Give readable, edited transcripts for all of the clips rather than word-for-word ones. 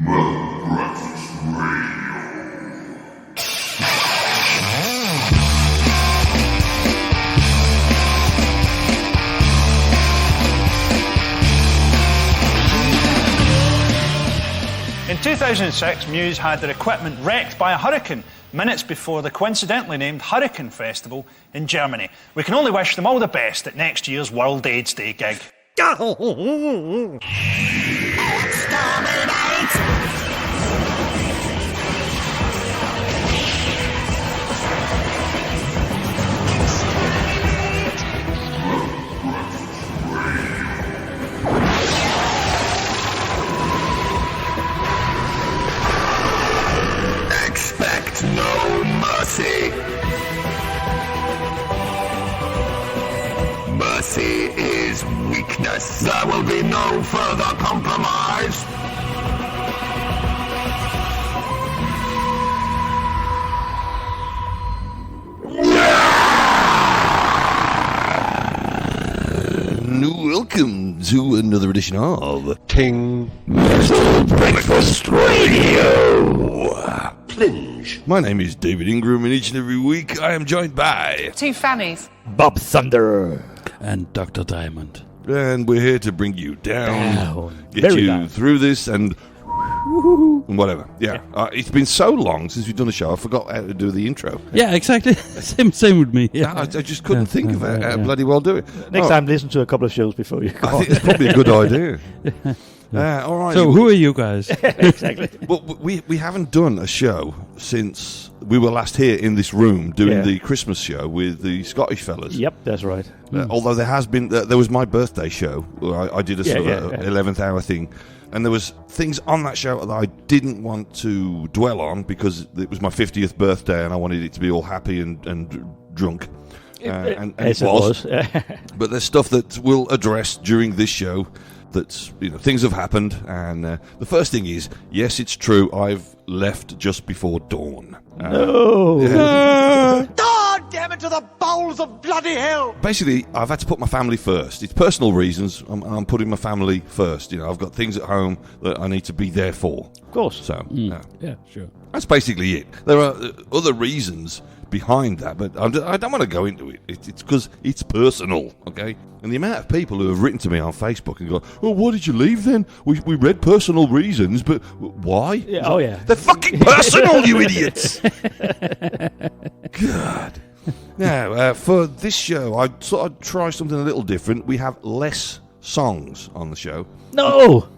In 2006, Muse had their equipment wrecked by a hurricane minutes before the coincidentally named Hurricane Festival in Germany. We can only wish them all the best at next year's World AIDS Day gig. Expect no mercy. Mercy is weakness. There will be no further compromise. Welcome to another edition of Ting Metal Breakfast Radio. Plunge. My name is David Ingram, and each and every week I am joined by Two Fannies. Bob Thunder. And Dr. Diamond. and we're here to bring you down. Get Very you down. through this and whatever. Yeah. It's been so long since we've done a show, I forgot how to do the intro. Yeah, exactly. same with me. Yeah. I just couldn't think of how to bloody well do it. Next time, listen to a couple of shows before you go. I think it's probably a good idea. All right. So who are you guys? Exactly. Well, we haven't done a show since we were last here in this room doing the Christmas show with the Scottish fellas. Yep, that's right. Although there has been, there was my birthday show where I did a sort of 11th hour thing, and there was things on that show that I didn't want to dwell on because it was my 50th birthday and I wanted it to be all happy and drunk. And it was. But there's stuff that we'll address during this show. That things have happened, and the first thing is, yes, it's true. I've left just before dawn. No. God damn it to the bowls of bloody hell! Basically, I've had to put my family first. It's personal reasons. I'm putting my family first. I've got things at home that I need to be there for. Of course. So, Yeah, sure. that's basically it. There are other reasons behind that, but I don't want to go into it. It's because it's personal, okay? And the amount of people who have written to me on Facebook and go, "Oh, why did you leave then? We read personal reasons, but why?" Yeah, oh, yeah. They're fucking personal, you idiots! God. Now, for this show, I thought I'd try something a little different. We have less songs on the show. No.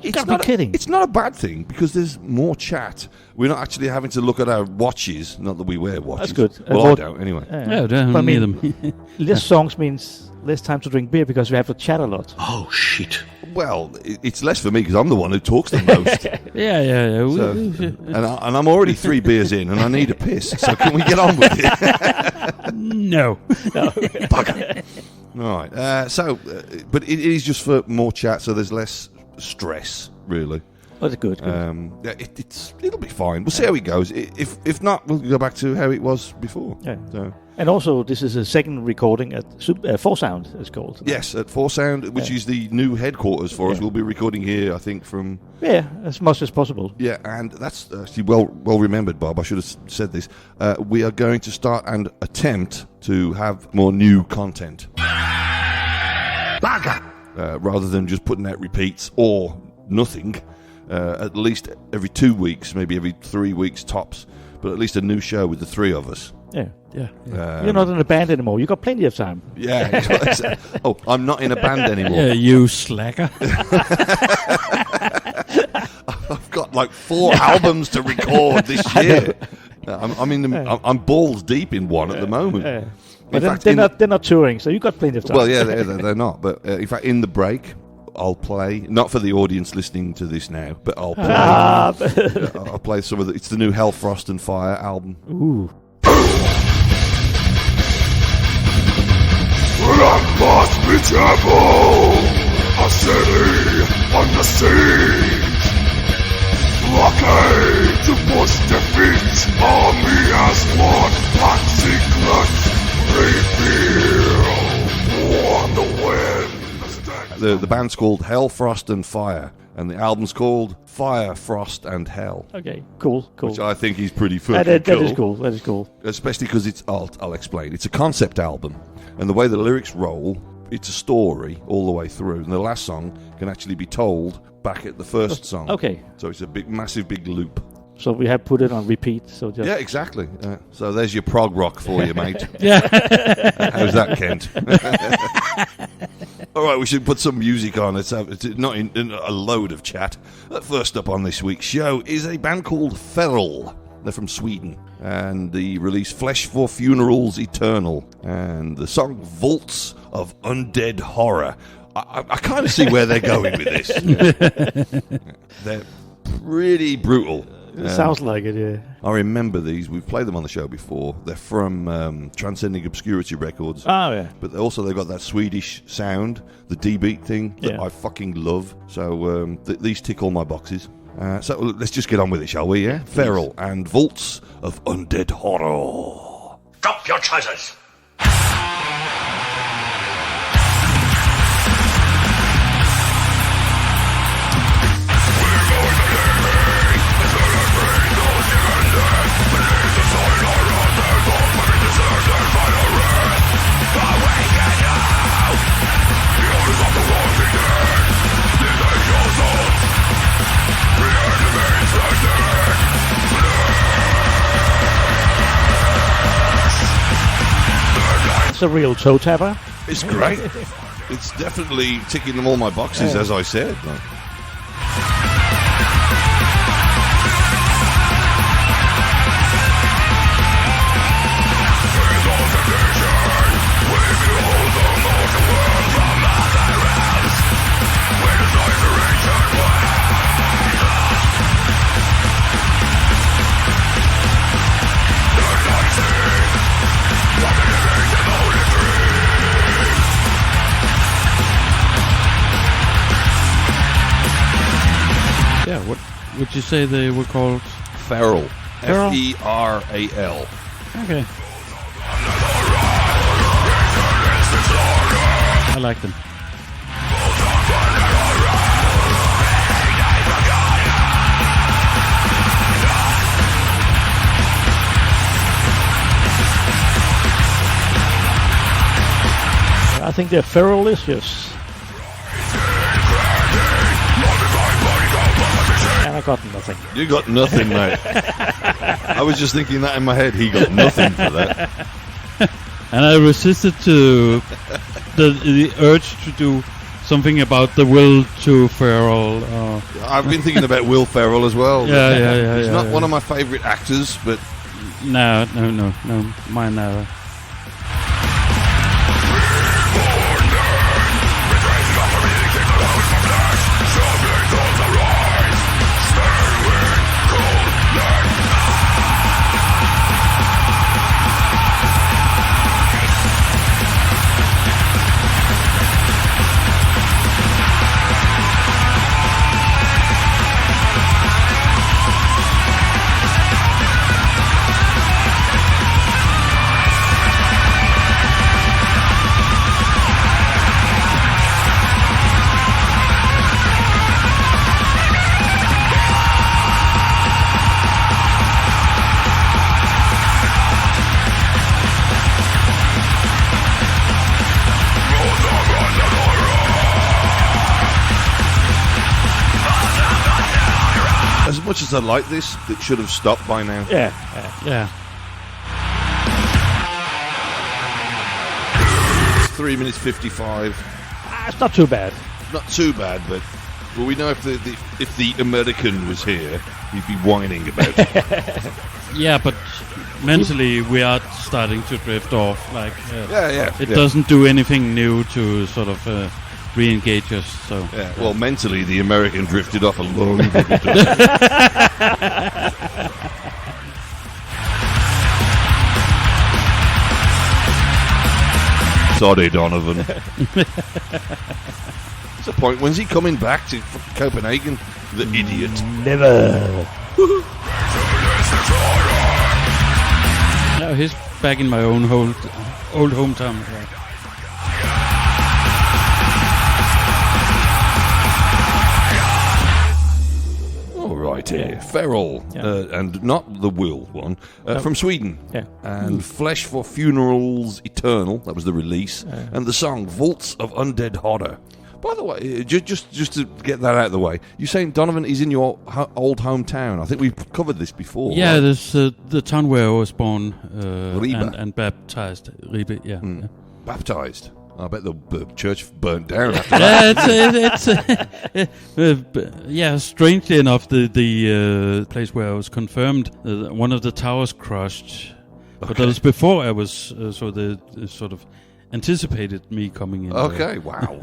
It's can't be kidding. It's not a bad thing because there's more chat. We're not actually having to look at our watches. Not that we wear watches. That's good. Well, I don't anyway. Yeah, don't But need them. Less songs means less time to drink beer because we have to chat a lot. Oh, shit. Well, it's less for me because I'm the one who talks the most. Yeah. So, and I'm already 3 beers in and I need a piss. So can we get on with it? No. Bugger. All right. But it is just for more chat, so there's less stress, really. That's good. It'll be fine. We'll see how it goes. If not, we'll go back to how it was before. Yeah. So. And also, this is a second recording at 4Sound, it's called. Yes, at 4Sound, which is the new headquarters for us. We'll be recording here, I think, from... Yeah, as much as possible. Yeah, and that's actually well remembered, Bob. I should have said this. We are going to start and attempt to have more new content. Rather than just putting out repeats or nothing. At least every 2 weeks, maybe every 3 weeks tops. But at least a new show with the 3 of us. Yeah. You're not in a band anymore. You got plenty of time. Yeah. Oh, I'm not in a band anymore. Yeah, you slacker. I've got like 4 albums to record this year. I'm balls deep in one at the moment. But they're not touring, so you got plenty of time. Well, yeah, they're not. But in fact, in the break, I'll play, not for the audience listening to this now, but I'll play. I'll play some of it's the new Hell, Frost and Fire album. Ooh. Must be trouble, a city on the siege. Lucky to push defeat, army as one, black secrets reveal. On the wind. The band's called Hell, Frost and Fire, And the album's called Fire, Frost and Hell. Okay, cool. Which I think is pretty That cool. is cool. Especially because I'll explain. It's a concept album. And the way the lyrics roll, it's a story all the way through. And the last song can actually be told back at the first song. Okay. So it's a massive loop. So we have put it on repeat. So just Yeah, exactly. So there's your prog rock for you, mate. Yeah. How's that, Kent? All right, we should put some music on. It's not in a load of chat. First up on this week's show is a band called Feral. They're from Sweden. And the release Flesh for Funerals Eternal. And the song Vaults of Undead Horror. I kind of see where they're going with this. They're pretty brutal. it sounds like it. Yeah. I remember these. We've played them on the show before. They're from Transcending Obscurity Records. Oh yeah. But also they've got that Swedish sound, the D-beat thing that I fucking love. So these tick all my boxes. So let's just get on with it, shall we? Yeah. Feral and Vaults of Undead Horror. Drop your trousers. It's a real toe tapper. It's great. It's definitely ticking them all my boxes, as I said. Yeah, what would you say they were called? Feral. Feral? Feral. Okay. I like them. I think they're feralicious. And I got nothing. You got nothing, mate. I was just thinking that in my head. He got nothing for that. And I resisted to the urge to do something about the will to Ferrell. I've been thinking about Will Ferrell as well. Yeah. He's not one of my favourite actors, but No, mine neither. as much as I like this, it should have stopped by now. Yeah. 3 minutes 55. It's not too bad. Not too bad, but well, we know if the American was here, he'd be whining about it. Yeah, but mentally we are starting to drift off. Like, it yeah. doesn't do anything new to sort of re-engage us. So Yeah, well, mentally, the American drifted off a long time. Sorry, Donovan. What's the point? When's he coming back to Copenhagen? The idiot. Never. no, he's back in my own old hometown. Yeah. Almighty, Feral, and not the Will one, from Sweden. Yeah. And Flesh for Funerals Eternal, that was the release, and the song Vaults of Undead Horror. By the way, just to get that out of the way, you're saying Donovan is in your old hometown. I think we've covered this before. Yeah, right? there's the town where I was born and baptized. Ribe, yeah. Baptized. I bet the church burnt down after that. Yeah, strangely enough, the place where I was confirmed, one of the towers crushed. But that was before I was, so they sort of anticipated me coming in. Okay, wow.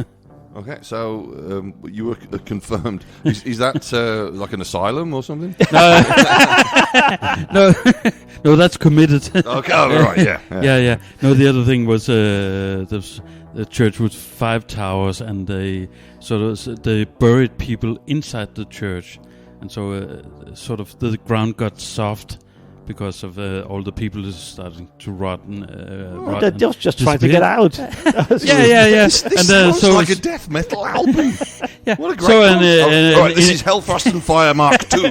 Okay, so you were confirmed. Is that like an asylum or something? No, that's committed. Okay, right, yeah. No, the other thing was the church with 5 towers, and they buried people inside the church, and so sort of the ground got soft because of all the people is starting to rot. They're just trying to get out. Yeah. This sounds like a death metal album. Yeah. What a great right, this is Hellfrost and Fire Mark II.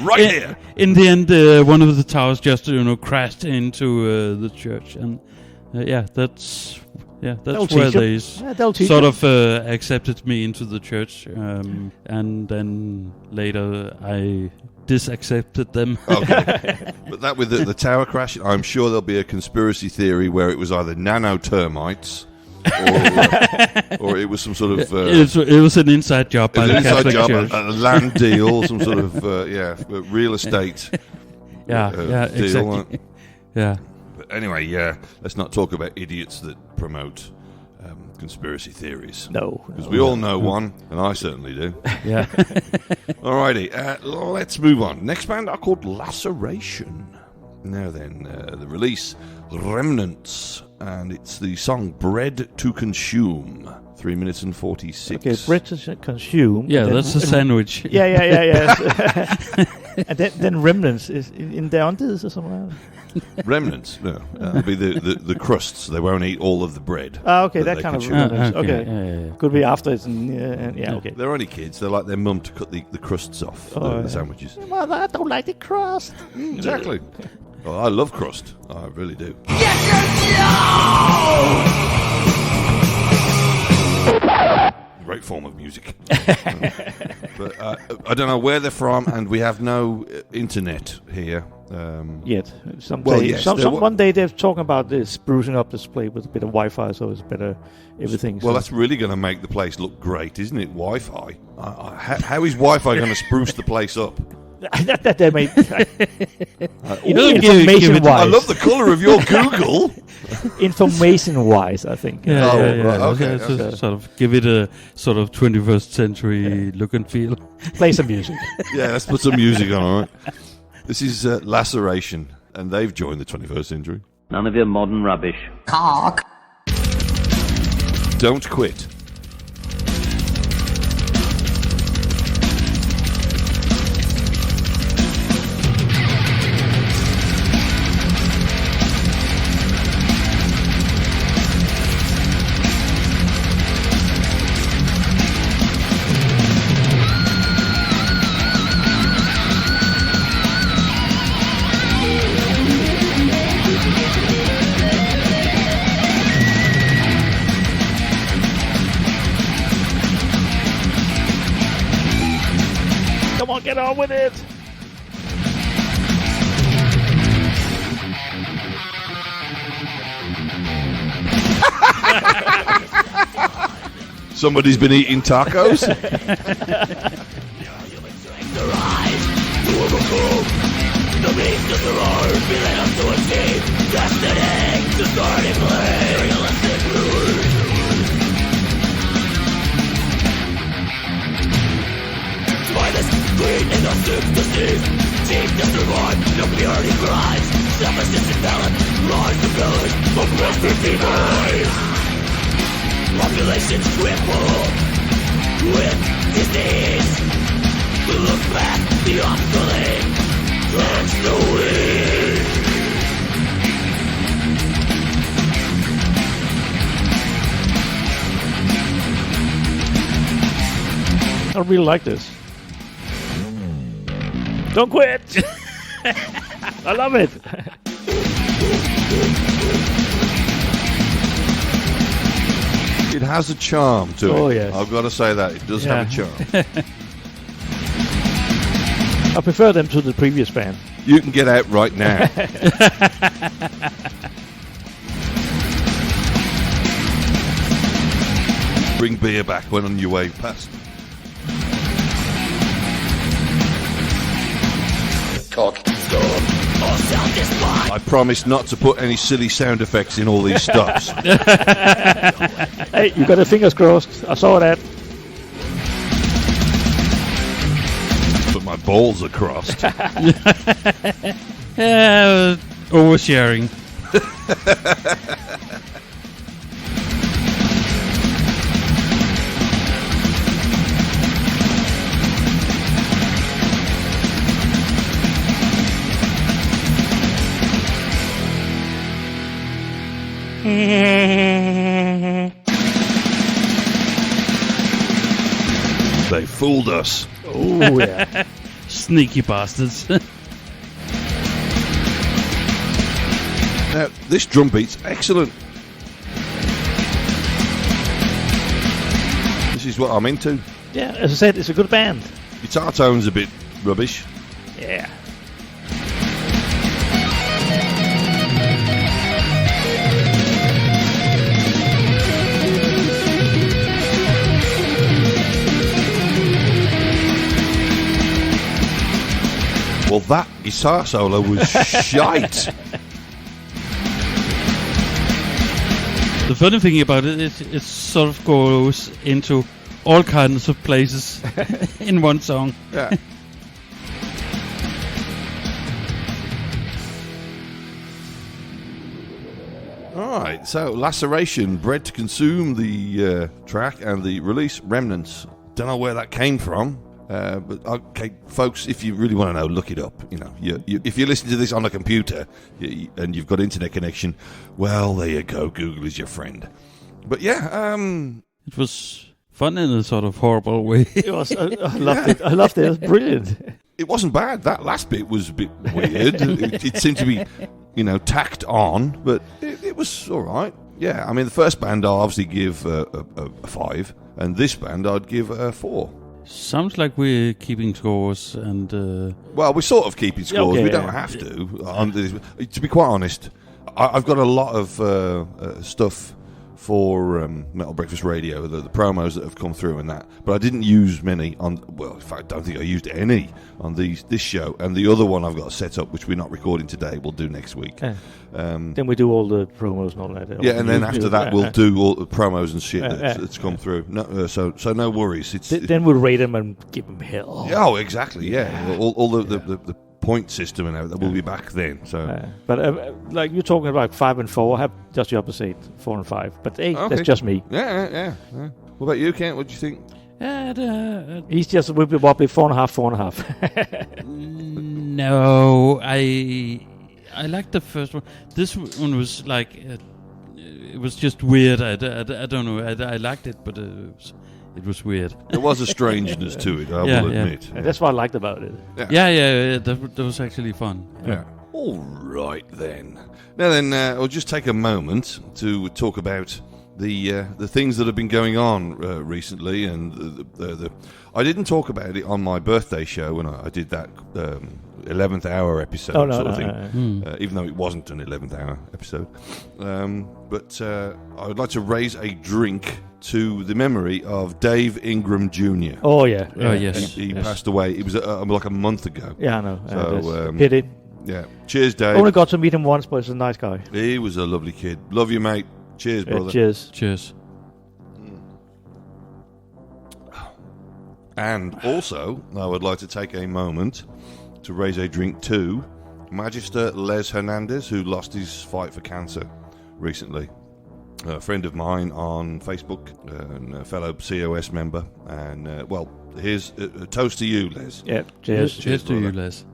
Right here. In the end, one of the towers just crashed into the church, and that's where they sort of accepted me into the church, and then later I disaccepted them. Okay. But that with the tower crash, I'm sure there'll be a conspiracy theory where it was either nano-termites or it was some sort of... it was an inside job by the Catholic Church. A land deal, some sort of real estate deal. Exactly. Yeah. But anyway, let's not talk about idiots that promote conspiracy theories. No. Because we all know one, and I certainly do. Yeah. Alrighty, let's move on. Next band are called Laceration. Now then, the release, Remnants, and it's the song Bread to Consume. 3 minutes and 46. Okay, bread to consume. Yeah, that's a sandwich. Yeah. And then Remnants is in the undead or somewhere. Remnants, no. It'll be the crusts. They won't eat all of the bread. Okay, that kind of remnants. Okay. Yeah. Could be after it's okay. They're only kids. They're like their mum to cut the crusts off the sandwiches. Mother, I don't like the crust. Exactly. Well, I love crust. I really do. Great form of music. But I don't know where they're from, and we have no internet here. Yet. One day they're talking about sprucing up this place with a bit of Wi-Fi, so it's better everything. Well, that's really going to make the place look great, isn't it? Wi-Fi. How is Wi-Fi going to spruce the place up? that they made. Information-wise. I love the colour of your Google. Information-wise, I think. Yeah. Right, okay. So sort of give it a sort of 21st century look and feel. Play some music. Yeah, let's put some music on, all right? This is Laceration, and they've joined the 21st century. None of your modern rubbish. Cock. Don't quit. Get on with it. Somebody's been eating tacos. Green in the disease, deep to survive, no purity crimes, self-assisted talent, lies the village of Western demise. Populations crippled with disease. Look back, the obsolete, that's the way. I really like this. Don't quit. I love it. It has a charm to it. Oh, yes. I've got to say that. It does have a charm. I prefer them to the previous band. You can get out right now. Bring beer back when on your way past. I promise not to put any silly sound effects in all these stops. Hey, you got the fingers crossed. I saw that. But my balls are crossed. Oversharing. They fooled us. Oh, yeah. Sneaky bastards. Now, this drum beat's excellent. This is what I'm into. Yeah, as I said, it's a good band. Guitar tone's a bit rubbish. Yeah. Well, that guitar solo was shite. The funny thing about it is it sort of goes into all kinds of places in one song. Yeah. All right, so Laceration, Bread to Consume, the track, and the release, Remnants. Don't know where that came from. But okay, folks, if you really want to know, look it up. You know, if you listen to this on a computer and you've got internet connection, well, there you go. Google is your friend. But yeah, it was fun in a sort of horrible way. It was. I loved it. I loved it. It was brilliant. It wasn't bad. That last bit was a bit weird. it seemed to be, tacked on, but it was all right. Yeah, I mean, the first band I'll obviously give a 5, and this band I'd give a 4. Sounds like we're keeping scores, and well, we're sort of keeping scores. Okay, we don't have to. To be quite honest, I've got a lot of stuff for Metal Breakfast Radio, the promos that have come through and that, but I didn't use many on. Well, in fact, I don't think I used any on this show, and the other one I've got set up, which we're not recording today, we'll do next week. Then we do all the promos and all that. Yeah, and then after that we'll do all the promos and shit that's come through. No, so no worries. Then we'll rate them and give them hell. Oh, exactly. Yeah, all the point system and that will be back then. So, but like you're talking about 5 and 4, I have just the opposite, 4 and 5. But hey, that's just me. Yeah. What about you, Kent? What do you think? He's just wibbly wobbly 4.5. No, I liked the first one. This one was like it was just weird. I don't know. I liked it, but it was weird. There was a strangeness to it, I will admit. Yeah. That's what I liked about it. Yeah. That was actually fun. Yeah. All right then. Now then, I'll just take a moment to talk about the things that have been going on recently, and the I didn't talk about it on my birthday show when I did that 11th hour episode thing, even though it wasn't an 11th hour episode. But I would like to raise a drink to the memory of Dave Ingram Jr. Oh yeah. Oh yes. He passed away. It was like a month ago. Yeah, I know. So pity. Yeah. Cheers, Dave. Only got to meet him once, but he's a nice guy. He was a lovely kid. Love you, mate. Cheers, brother. Cheers. And also, I would like to take a moment to raise a drink to Magister Les Hernandez, who lost his fight for cancer recently. A friend of mine on Facebook, and a fellow COS member. And, well, here's a toast to you, Les. Yeah, cheers. Cheers to you, Les.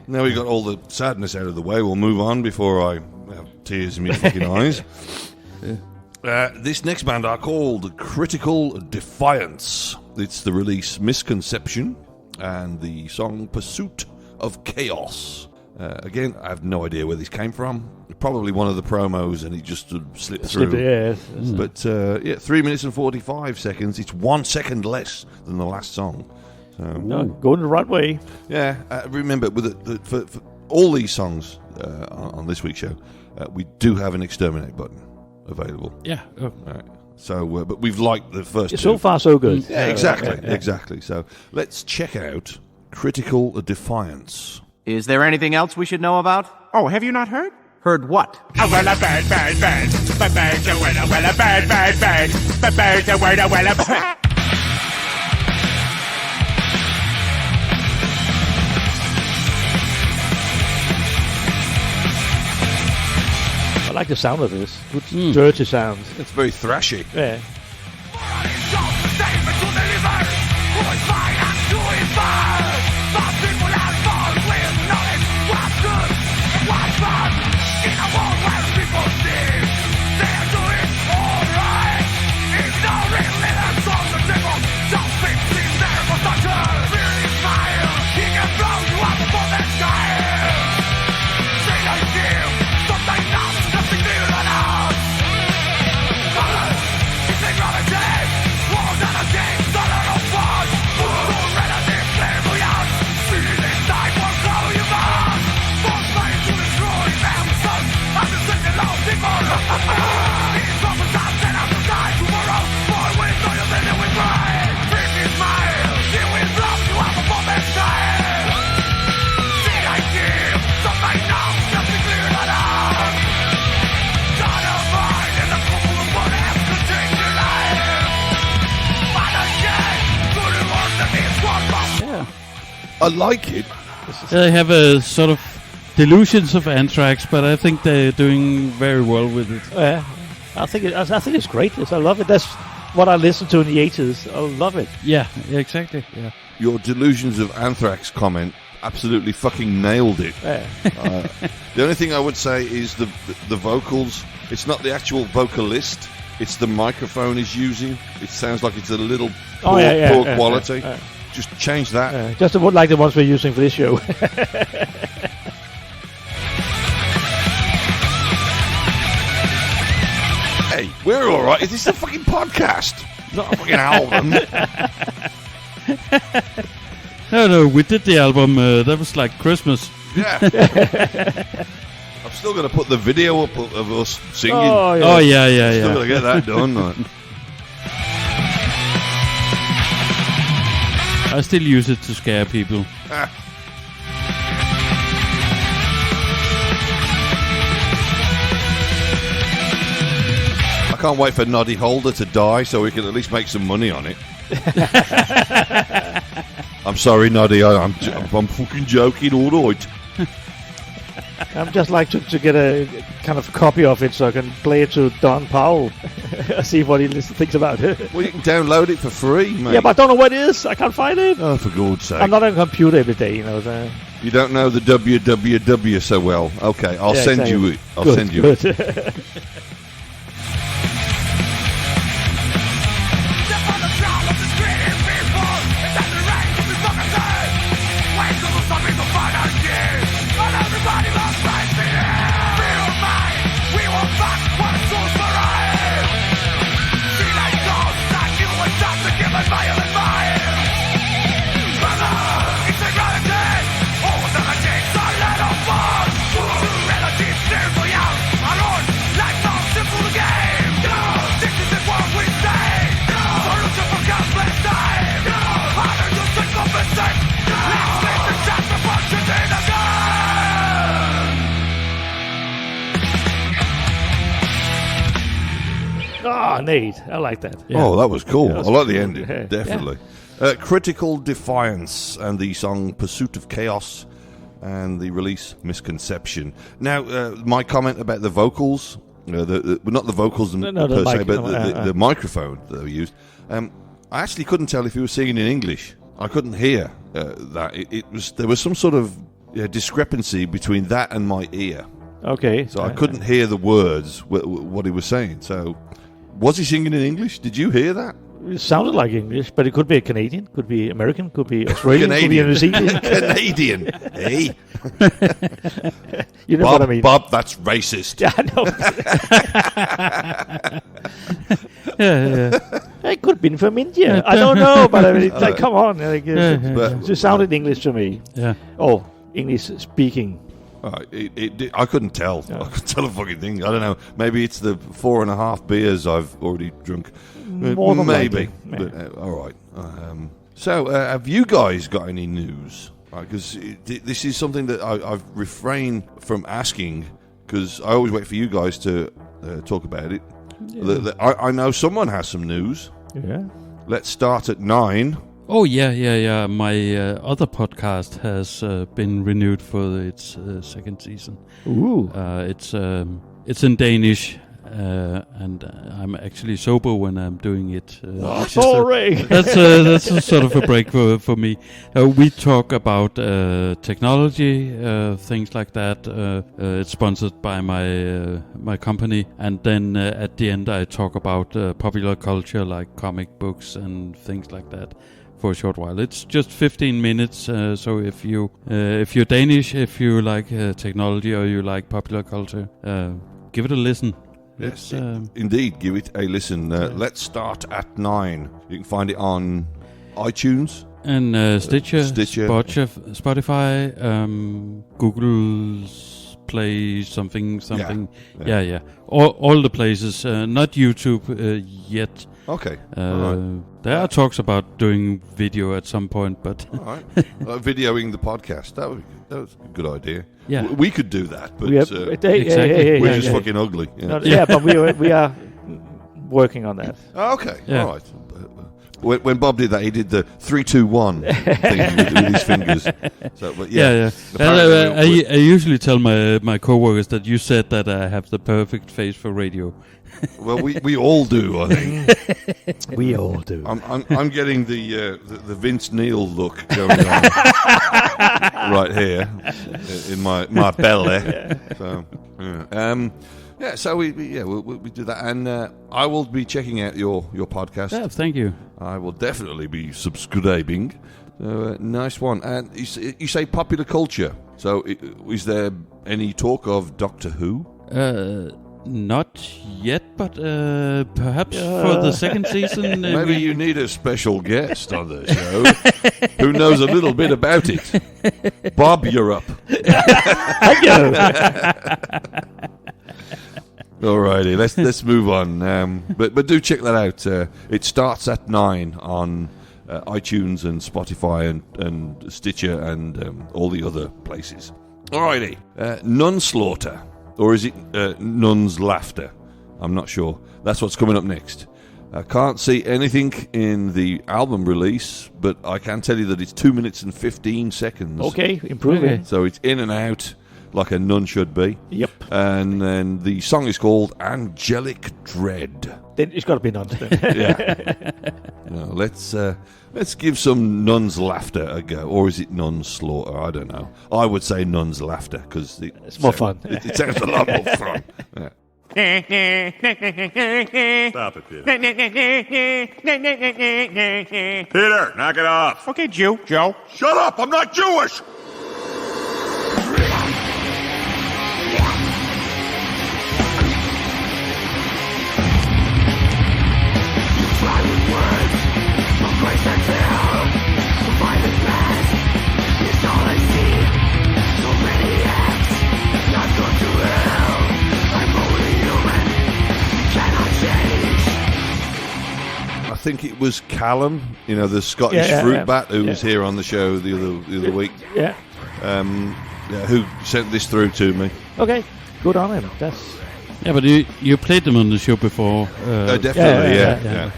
Now we've got all the sadness out of the way, we'll move on before I have tears in my fucking eyes. This next band are called Critical Defiance. It's the release Misconception and the song Pursuit of Chaos. Again, I have no idea where this came from. Probably one of the promos and it just slipped through. But 3 minutes and 45 seconds. It's 1 second less than the last song. So, going the right way. Yeah, remember, for all these songs on this week's show, we do have an exterminate button available. Yeah. Oh. Right. So, but we've liked the first two. So far, so good. Yeah, exactly. So, let's check out Critical Defiance. Is there anything else we should know about? Oh, have you not heard? Heard what? Oh, well, a bad, bad, bad. Bad, bad, well, a bad, bad, bad. Bad, bad, well, a bad. I like the sound of this. Good, dirty sound. It's very thrashy. Yeah. I like it. They have a sort of delusions of Anthrax, but I think they're doing very well with it. Yeah, I think it's great. I love it. That's what I listened to in the 80s. I love it. Yeah, exactly. Yeah. Your delusions of Anthrax comment absolutely fucking nailed it. Yeah. The only thing I would say is the vocals. It's not the actual vocalist. It's the microphone he's using. It sounds like it's a little poor quality. Just change that. Just like the ones we're using for this show. Hey, we're all right. Is this a fucking podcast? Not a fucking album. No, we did the album. That was like Christmas. Yeah. I'm still going to put the video up of us singing. Oh yeah. Still going to get that done. I still use it to scare people. I can't wait for Noddy Holder to die so we can at least make some money on it. I'm sorry, Noddy. I'm fucking joking. All right. I'm just like to get a kind of copy of it so I can play it to Don Powell. See what he thinks about it. Well, you can download it for free, mate. Yeah, but I don't know where it is. I can't find it. Oh, for God's sake. I'm not on a computer every day, you know. So. You don't know the www so well. Okay, I'll send you it. I'll send you it. Oh, Nate, I like that. Yeah. Oh, that was cool. Yeah, I like the ending, definitely. Yeah. Critical Defiance and the song Pursuit of Chaos and the release Misconception. Now, my comment about the vocals, not the vocals per se, but the microphone that they used, I actually couldn't tell if he was singing in English. I couldn't hear that. There was some sort of discrepancy between that and my ear. Okay. So I couldn't hear the words, what he was saying. So Was he singing in English? Did you hear that? It sounded like English, but it could be Canadian, could be American, could be Australian, could be New Zealand. Canadian. Hey. You know Bob, what I mean? Bob, that's racist. Yeah, I know. It could have been from India. I don't know, but I mean, it's like, come on. It just sounded English to me. Yeah. Oh, English speaking. I couldn't tell. I couldn't tell a fucking thing. I don't know. Maybe it's the 4.5 beers I've already drunk. More than maybe. likely. But, all right. So, have you guys got any news? Because this is something that I've refrained from asking, because I always wait for you guys to talk about it. Yeah. I know someone has some news. Yeah. Let's start at 9. Oh, yeah. My other podcast has been renewed for its second season. Ooh. It's in Danish, and I'm actually sober when I'm doing it. Boring! That's a sort of a break for me. We talk about technology, things like that. It's sponsored by my company. And then at the end I talk about popular culture, like comic books and things like that, for a short while. It's just 15 minutes, so if you're Danish, if you like technology or you like popular culture, give it a listen. Yes, indeed, give it a listen. Let's start at 9. You can find it on iTunes and Stitcher, Spotify, Google's Play, something. Yeah. All the places. Not YouTube yet. Okay. There are talks about doing video at some point, but all right. Videoing the podcast, that was a good idea. Yeah, we could do that, but exactly. we're just fucking ugly. Yeah, but we are working on that. Okay, yeah. All right. When Bob did that, he did the 3, 2, 1 thing with his fingers. So, but yeah. I usually tell my coworkers that you said that I have the perfect face for radio. Well, we all do, I think. We all do. I'm getting the Vince Neil look going on right here in my belly. So so we do that, and I will be checking out your podcast. Yeah, thank you. I will definitely be subscribing. Nice one. And you say popular culture. So is there any talk of Doctor Who? Not yet, but perhaps for the second season. Maybe you need a special guest on the show who knows a little bit about it. Bob, you're up. Thank you. Alrighty, let's move on. But do check that out. It starts at 9 on iTunes and Spotify and Stitcher and all the other places. Alrighty, Nun Slaughter. Or is it Nun's Laughter? I'm not sure. That's what's coming up next. I can't see anything in the album release, but I can tell you that it's 2 minutes and 15 seconds. Okay, improving. So it's in and out like a nun should be. Yep. And then the song is called Angelic Dread. Then it's got to be nuns. Yeah. Let's give some Nun's Laughter a go. Or is it Nun's Slaughter? I don't know. I would say Nun's Laughter because it's more fun. It sounds a lot more fun. Yeah. Stop it, Peter. Peter, knock it off. Okay, Joe. Shut up! I'm not Jewish! I think it was Callum, the Scottish fruit bat who was here on the show the other week. Yeah. Who sent this through to me. Okay, good on him. Yeah, but you played them on the show before. Definitely, yeah.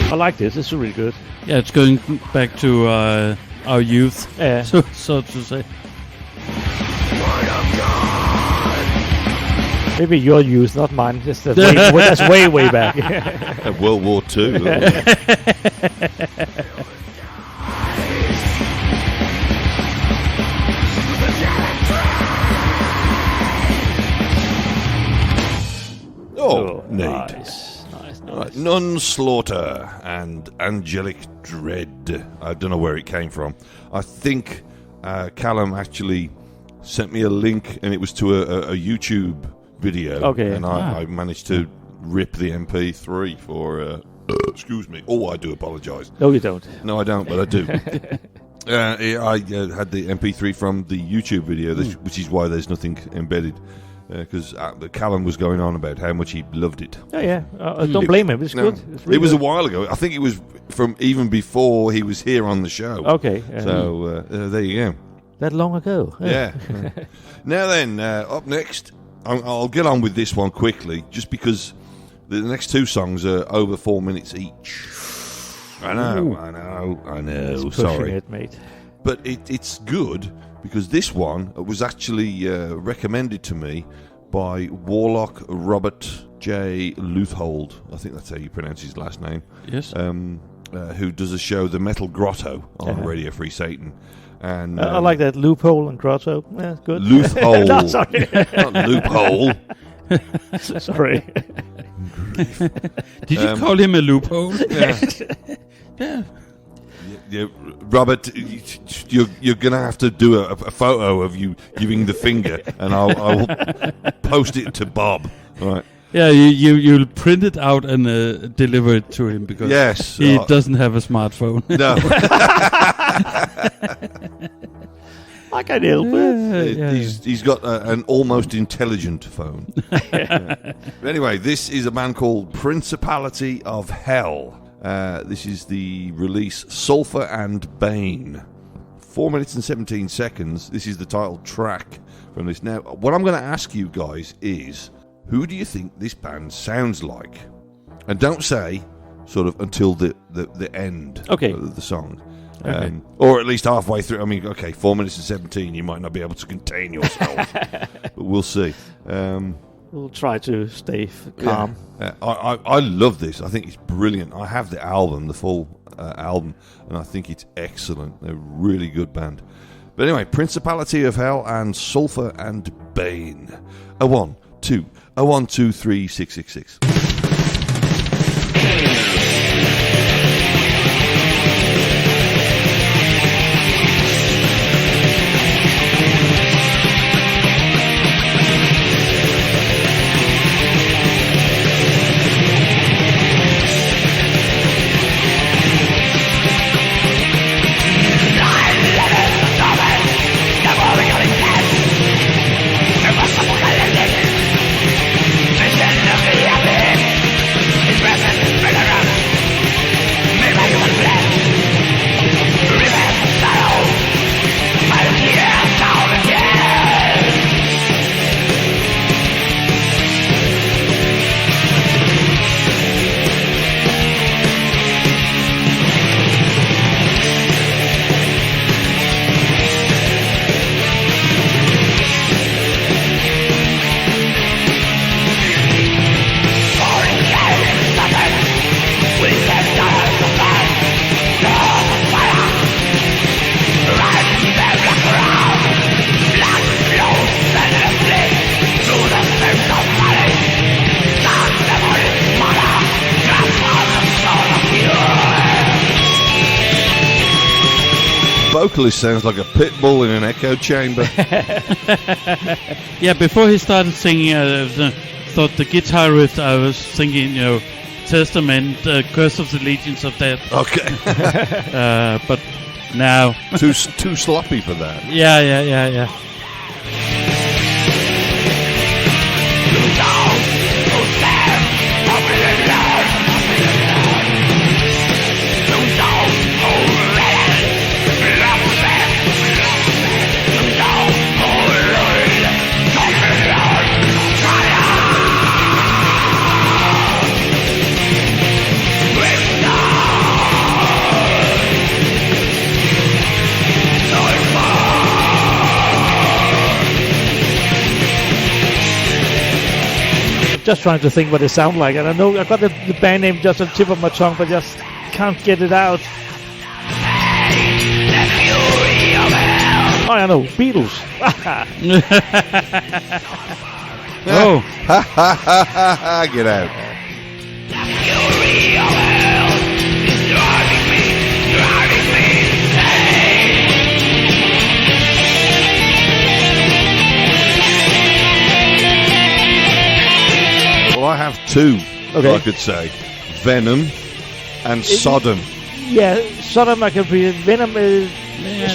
I like this. It's really good. Yeah, it's going back to our youth, so to say. Maybe your youth, not mine. That's way back. World War II. Nice. Right, Nun Slaughter and Angelic Dread. I don't know where it came from. I think Callum actually sent me a link, and it was to a YouTube video. Okay. And I managed to rip the MP3 for... excuse me. Oh, I do apologise. No, you don't. No, I don't, but I do. I had the MP3 from the YouTube video, which is why there's nothing embedded. Because Callum was going on about how much he loved it. Oh, yeah. Don't blame him. It's good. It's really it was good. a while ago. I think it was from even before he was here on the show. Okay. So there you go. That long ago. Yeah. Now then, up next, I'll get on with this one quickly, just because the next two songs are over 4 minutes each. I know. It's Sorry. it, mate. But it's good, because this one was actually recommended to me by Warlock Robert J. Luthold. I think that's how you pronounce his last name. Yes. Who does a show, The Metal Grotto, on Radio Free Satan. And I like that loophole and grotto. Yeah, good. Loophole. No, sorry. Not loophole. Sorry. Did you call him a loophole? Yeah. Yeah, Robert, you're going to have to do a photo of you giving the finger, and I'll post it to Bob. Right. Yeah, you'll print it out and deliver it to him, because he doesn't have a smartphone. No. I can't help it. He's got an almost intelligent phone. Anyway, this is a band called Principality of Hell. This is the release Sulphur and Bane. 4 minutes and 17 seconds. This is the title track from this. Now, what I'm going to ask you guys is, who do you think this band sounds like? And don't say sort of until the end of the song. Or at least halfway through. I mean, 4 minutes and 17, you might not be able to contain yourself. But we'll see. We'll try to stay calm. Yeah. I love this. I think it's brilliant. I have the album, the full album, and I think it's excellent. They're a really good band. But anyway, Principality of Hell and Sulphur and Bane. 1, 2, 1, 2, 3, 6, 6, 6. Vocalist sounds like a pit bull in an echo chamber. Yeah, before he started singing, I thought the guitar riff, I was thinking, Testament, Curse of the Legions of Death. Okay. But now... too sloppy for that. Yeah. just trying to think what they sound like, and I know I've got the band name just on the tip of my tongue, but just can't get it out. Oh, I know, Beatles. Oh, Get out. Well, I have two. Okay. I could say Venom and Sodom. Yeah, Sodom I can read. Venom is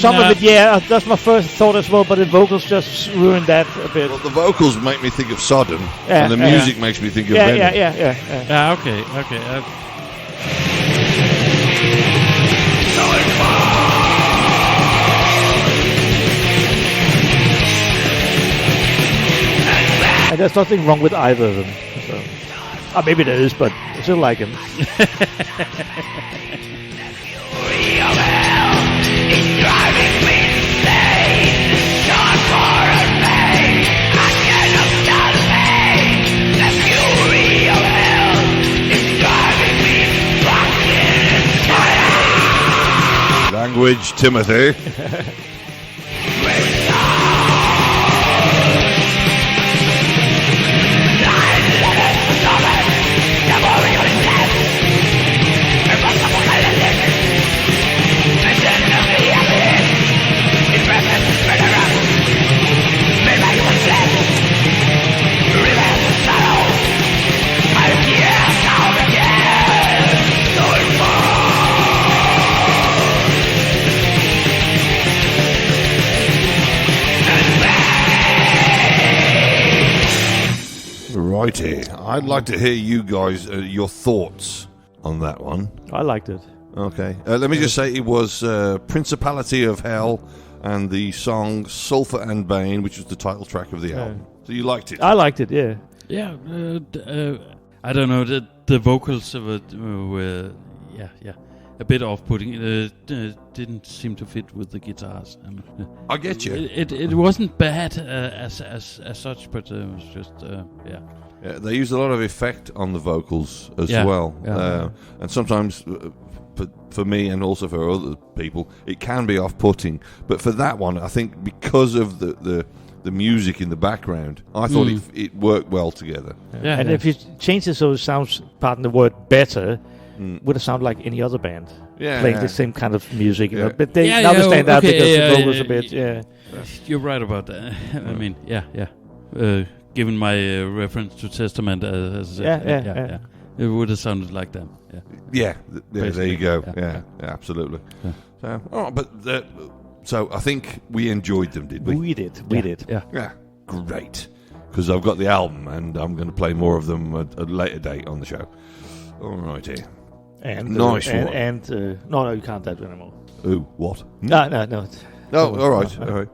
some of it. Yeah, that's my first thought as well. But the vocals just ruined that a bit. Well, the vocals make me think of Sodom, and the music makes me think of Venom. yeah. Okay. And there's nothing wrong with either of them. So. Maybe there is, but I still like him. Language, Timothy. Righty. I'd like to hear you guys, your thoughts on that one. I liked it. Okay. Let me just say it was Principality of Hell and the song Sulphur and Bane, which was the title track of the album. So you liked it? I liked it, yeah. Yeah, I don't know, the vocals of it were, a bit off-putting. Didn't seem to fit with the guitars. I get you. It wasn't bad as such, but it was just, Yeah, they used a lot of effect on the vocals as Yeah. well. Yeah. And sometimes, for me and also for other people, it can be off-putting. But for that one, I think because of the music in the background, I thought it worked well together. Yeah, and if you change it so it sounds, pardon the word, better, would it sound like any other band playing the same kind of music? You know? But they understand that because the vocals a bit, You're right about that. I mean, given my reference to Testament, it would have sounded like them. Yeah, there you go. Yeah, absolutely. Yeah. So I think we enjoyed them, did we? We did. Yeah, great. Because I've got the album and I'm going to play more of them at a later date on the show. All righty. And nice one. No, you can't do that anymore. Ooh, what? No. Oh, all right.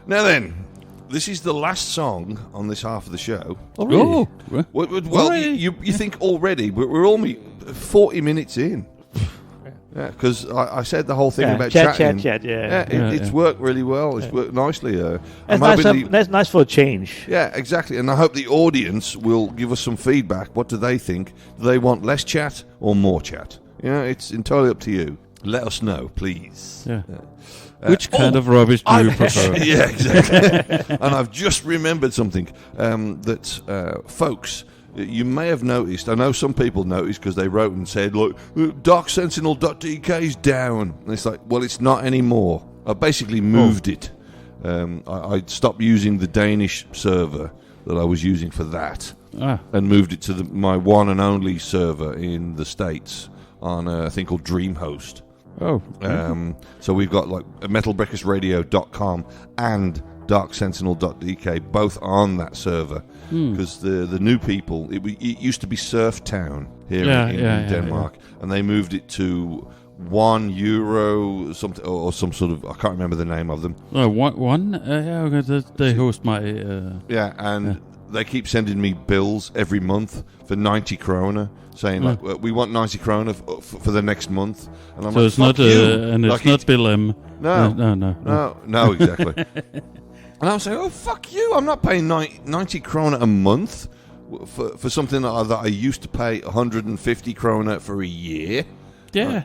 Now then, this is the last song on this half of the show. Oh, really? Well, you think already, but we're only 40 minutes in. Yeah, because I said the whole thing about chatting. Chat, It's worked really well. It's worked nicely. That's nice for a change. Yeah, exactly. And I hope the audience will give us some feedback. What do they think? Do they want less chat or more chat? You know, it's entirely up to you. Let us know, please. Yeah. Which kind of rubbish do you prefer? Yeah, exactly. And I've just remembered something that folks, you may have noticed. I know some people noticed because they wrote and said, look, darksentinel.dk is down. And it's like, well, it's not anymore. I basically moved it. I stopped using the Danish server that I was using for that and moved it to my one and only server in the States on a thing called DreamHost. Oh. So we've got like metalbreakersradio.com and darksentinel.dk both on that server because the new people, it used to be Surf Town here in Denmark, and they moved it to €1 something or some sort of, I can't remember the name of them. They host my they keep sending me bills every month for 90 kroner, saying like, we want 90 kroner for the next month, and I'm so like, it's not and it's like not Bill M. No, exactly. And I'm saying, oh, fuck you, I'm not paying 90 kroner a month for something that I used to pay 150 krona for a year. Yeah,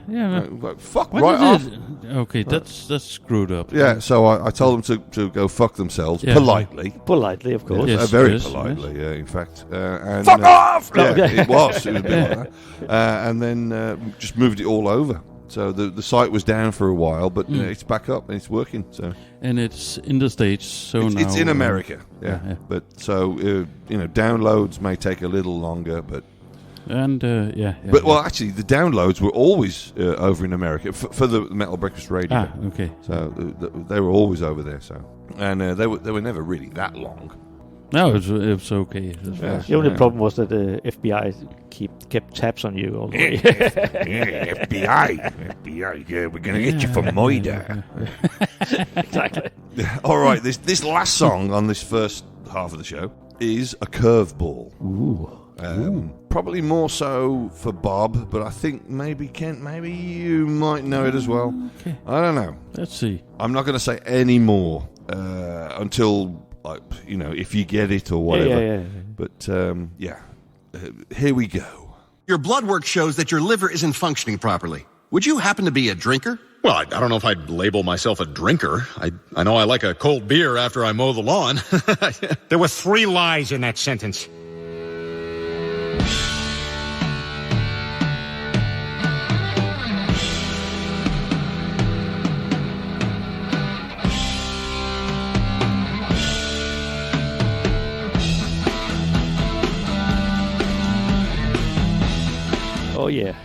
Fuck right off. Okay, that's screwed up. Yeah, so I told them to go fuck themselves politely. Politely, of course. Yes, very politely, yeah, in fact. And, fuck off! Yeah, it was a bit like that. And then just moved it all over. So the site was down for a while, but it's back up and it's working. So and it's in the States, so now it's in America. Yeah. But so downloads may take a little longer, but. But actually, the downloads were always over in America for the Metal Breakfast Radio. Ah, okay. So they were always over there. So and they were never really that long. No, it was okay. The only problem was that the FBI kept tabs on you all the way. FBI, yeah, we're gonna get you for murder. Exactly. All right, this last song on this first half of the show is a curveball. Ooh. Probably more so for Bob, but I think maybe Kent, maybe you might know it as well. Okay. I don't know. Let's see. I'm not going to say any more until, if you get it or whatever. Yeah. But, here we go. Your blood work shows that your liver isn't functioning properly. Would you happen to be a drinker? Well, I don't know if I'd label myself a drinker. I know I like a cold beer after I mow the lawn. There were 3 lies in that sentence. Oh, yeah.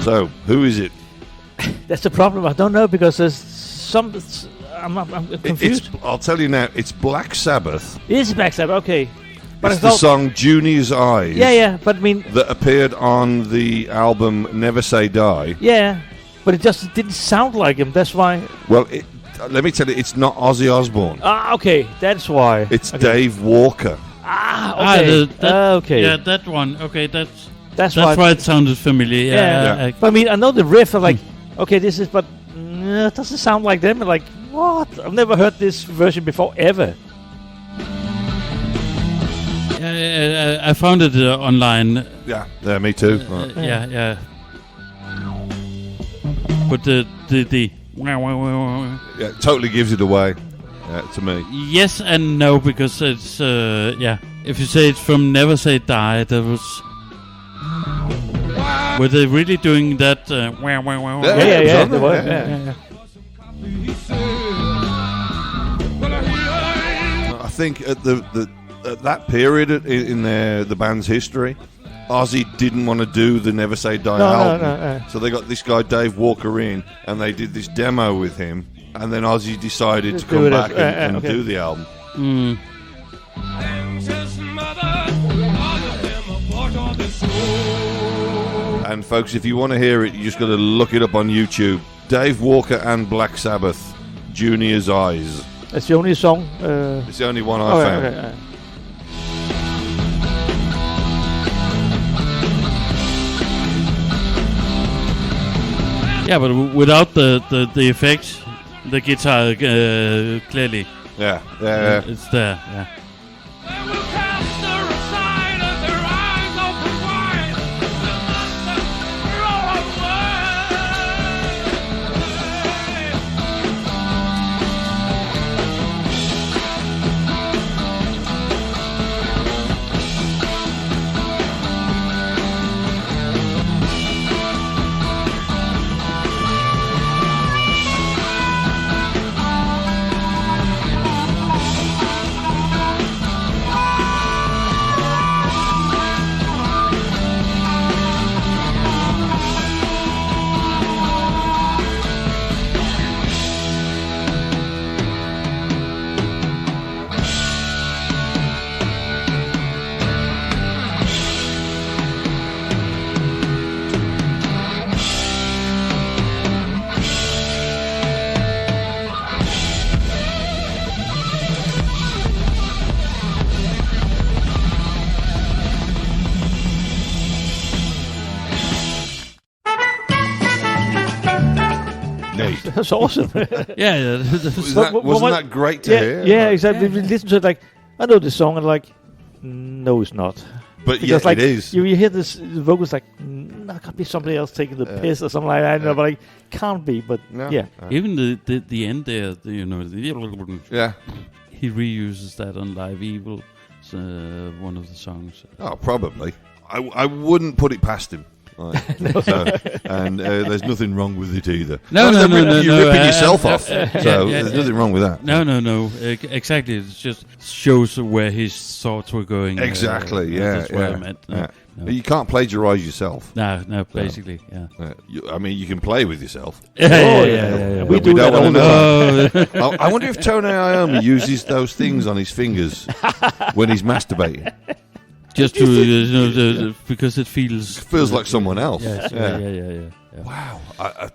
So, who is it? That's the problem. I don't know because there's some. I'm confused. I'll tell you now. It's Black Sabbath. It is Black Sabbath. Okay, but it's the song "Junie's Eyes." Yeah. But I mean, that appeared on the album "Never Say Die." Yeah, but it just didn't sound like him. That's why. Well, let me tell you, it's not Ozzy Osbourne. Okay, that's why. It's Dave Walker. Okay. Okay. Yeah, that one. Okay, that's why it sounded familiar. Yeah. But I mean, I know the riff. I'm like, okay, this is, but it doesn't sound like them. Like, what? I've never heard this version before, ever. I found it online. Yeah, me too. Right. Yeah. But the yeah, totally gives it away to me. Yes and no, because it's if you say it's from Never Say Die, that was. Were they really doing that? Yeah. I think at at that period in the band's history, Ozzy didn't want to do the Never Say Die album. No. So they got this guy Dave Walker in, and they did this demo with him, and then Ozzy decided to come back and do the album. And folks, if you want to hear it, you just got to look it up on YouTube. Dave Walker and Black Sabbath, Junior's Eyes. That's the only song? It's the only one I found. Okay. Yeah, but without the effects, the guitar clearly. Yeah. It's there. Yeah. great. That's awesome. Wasn't that great to hear? Yeah, exactly. We listen to it like, I know this song, and like, no, it's not. But because, it is. You hear this, the vocals like, that could be somebody else taking the piss or something like that. But like, can't be. But even the end there, yeah, he reuses that on Live Evil, one of the songs. Oh, probably. I wouldn't put it past him. There's nothing wrong with it either. No. You're ripping yourself off, so there's nothing wrong with that. No. Exactly. It just shows where his thoughts were going. Exactly. That's what I meant. No. You can't plagiarize yourself. No. Basically, I mean, you can play with yourself. Yeah. We do that all the time. I wonder if Tony Iommi uses those things on his fingers when he's masturbating. Just to, because it feels like someone else. Yes. Yeah. Wow.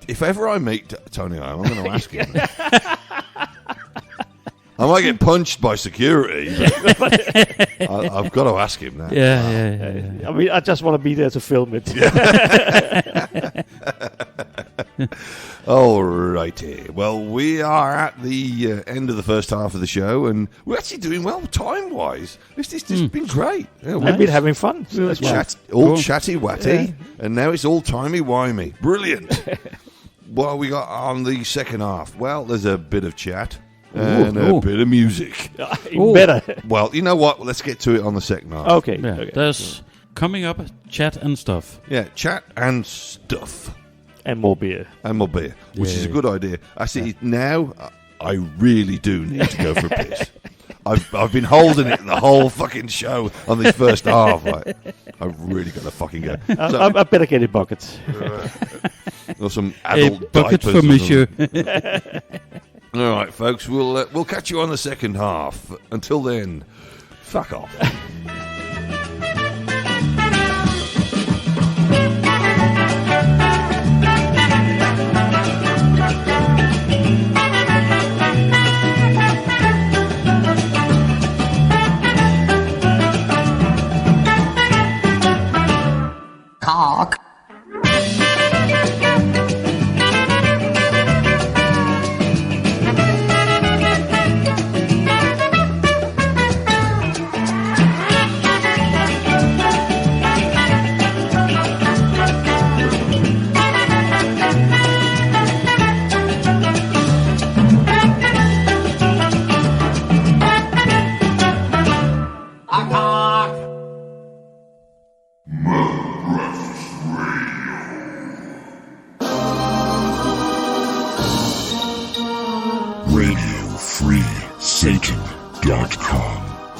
If ever I meet Tony Iommi, I'm going to ask him. I might get punched by security, but I've got to ask him that. Yeah. I mean, I just want to be there to film it. All righty. Well, we are at the end of the first half of the show, and we're actually doing well time-wise. It's just been great. Yeah, I've been having fun. Chatty-watty, and now it's all timey-wimey. Brilliant. What have we got on the second half? Well, there's a bit of chat. And a bit of music. Even better. Well, you know what? Let's get to it on the second half. Okay. There's coming up chat and stuff. Yeah, chat and stuff. And more beer. Which is a good idea. I see now, I really do need to go for a piss. I've been holding it the whole fucking show on this first half. Like, I've really got to fucking go. I better get a bucket. Or some adult bucket diapers. For monsieur. All right, folks, we'll catch you on the second half. Until then, fuck off. Cock.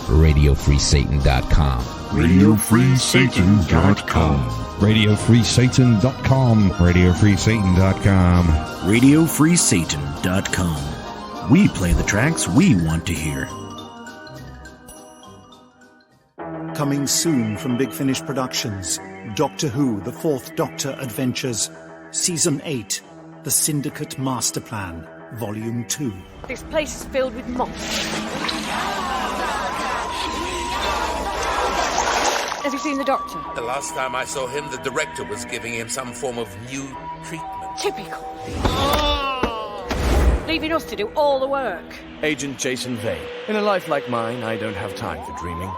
RadioFreeSatan.com. RadioFreeSatan.com. RadioFreeSatan.com. RadioFreeSatan.com. RadioFreeSatan.com. We play the tracks we want to hear. Coming soon from Big Finish Productions, Doctor Who, The Fourth Doctor Adventures, Season 8, The Syndicate Master Plan, Volume 2. This place is filled with moths. Have you seen the Doctor? The last time I saw him, the director was giving him some form of new treatment. Typical. Leaving us to do all the work. Agent Jason Vane. In a life like mine, I don't have time for dreaming.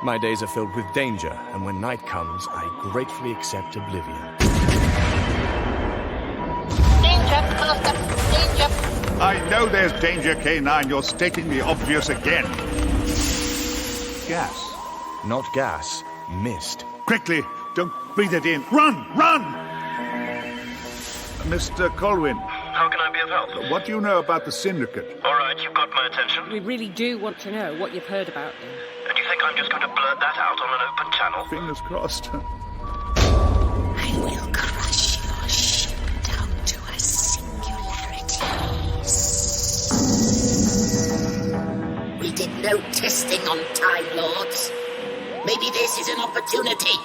My days are filled with danger, and when night comes, I gratefully accept oblivion. Danger, Master, danger. I know there's danger, K9. You're stating the obvious again. Gas. Not gas. Mist. Quickly! Don't breathe it in. Run! Run! Mr. Colwyn. How can I be of help? What do you know about the Syndicate? All right, you've got my attention. We really do want to know what you've heard about them. And you think I'm just going to blurt that out on an open channel? Fingers crossed. I will crush your ship down to a singularity. We did no testing on Time Lords. Maybe this is an opportunity.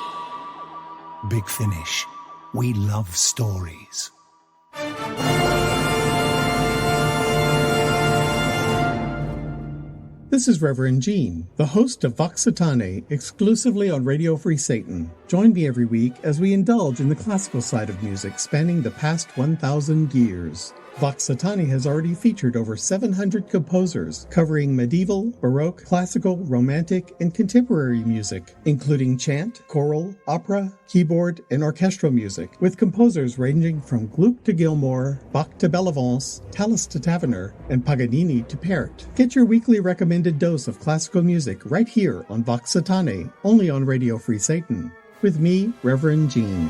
Big Finish. We love stories. This is Reverend Gene, the host of Vox Satanae, exclusively on Radio Free Satan. Join me every week as we indulge in the classical side of music spanning the past 1,000 years. Voxatani has already featured over 700 composers covering medieval, baroque, classical, romantic, and contemporary music, including chant, choral, opera, keyboard, and orchestral music, with composers ranging from Gluck to Gilmour, Bach to Bellavance, Tallis to Taverner, and Paganini to Pärt. Get your weekly recommended dose of classical music right here on Voxatani, only on Radio Free Satan. With me, Reverend Gene.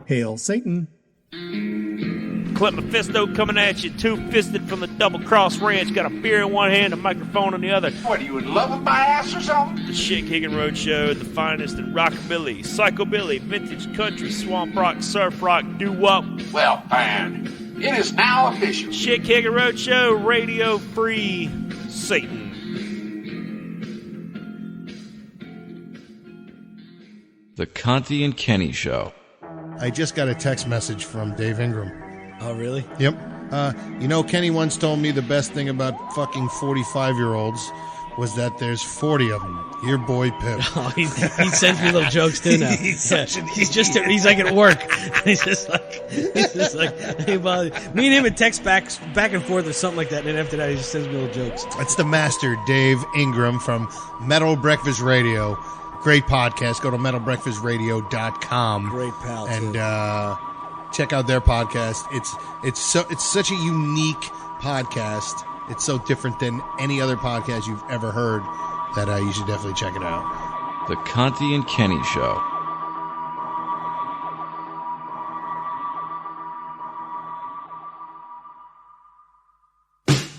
Hail Satan. Clint Mephisto coming at you, two-fisted from the Double Cross Ranch, got a beer in one hand, a microphone in the other. What, are you in love with my ass or something? The Shit-Kicking Roadshow, the finest in rockabilly, psychobilly, vintage country, swamp rock, surf rock, doo-wop. Well, fan, it is now official. Shit-Kicking Roadshow, Radio Free Satan. The Conti and Kenny Show. I just got a text message from Dave Ingram. Oh, really? Yep. Kenny once told me the best thing about fucking 45-year-olds was that there's 40 of them. Your boy Pip. Oh, he sends me little jokes too now. He's like at work. He's just like, hey, buddy. Me and him would text back and forth or something like that, and then after that he just sends me little jokes. That's the master, Dave Ingram from Metal Breakfast Radio. Great podcast. Go to metalbreakfastradio.com. Great pal, and check out their podcast. It's such a unique podcast. It's so different than any other podcast you've ever heard that you should definitely check it out. The Conti and Kenny Show.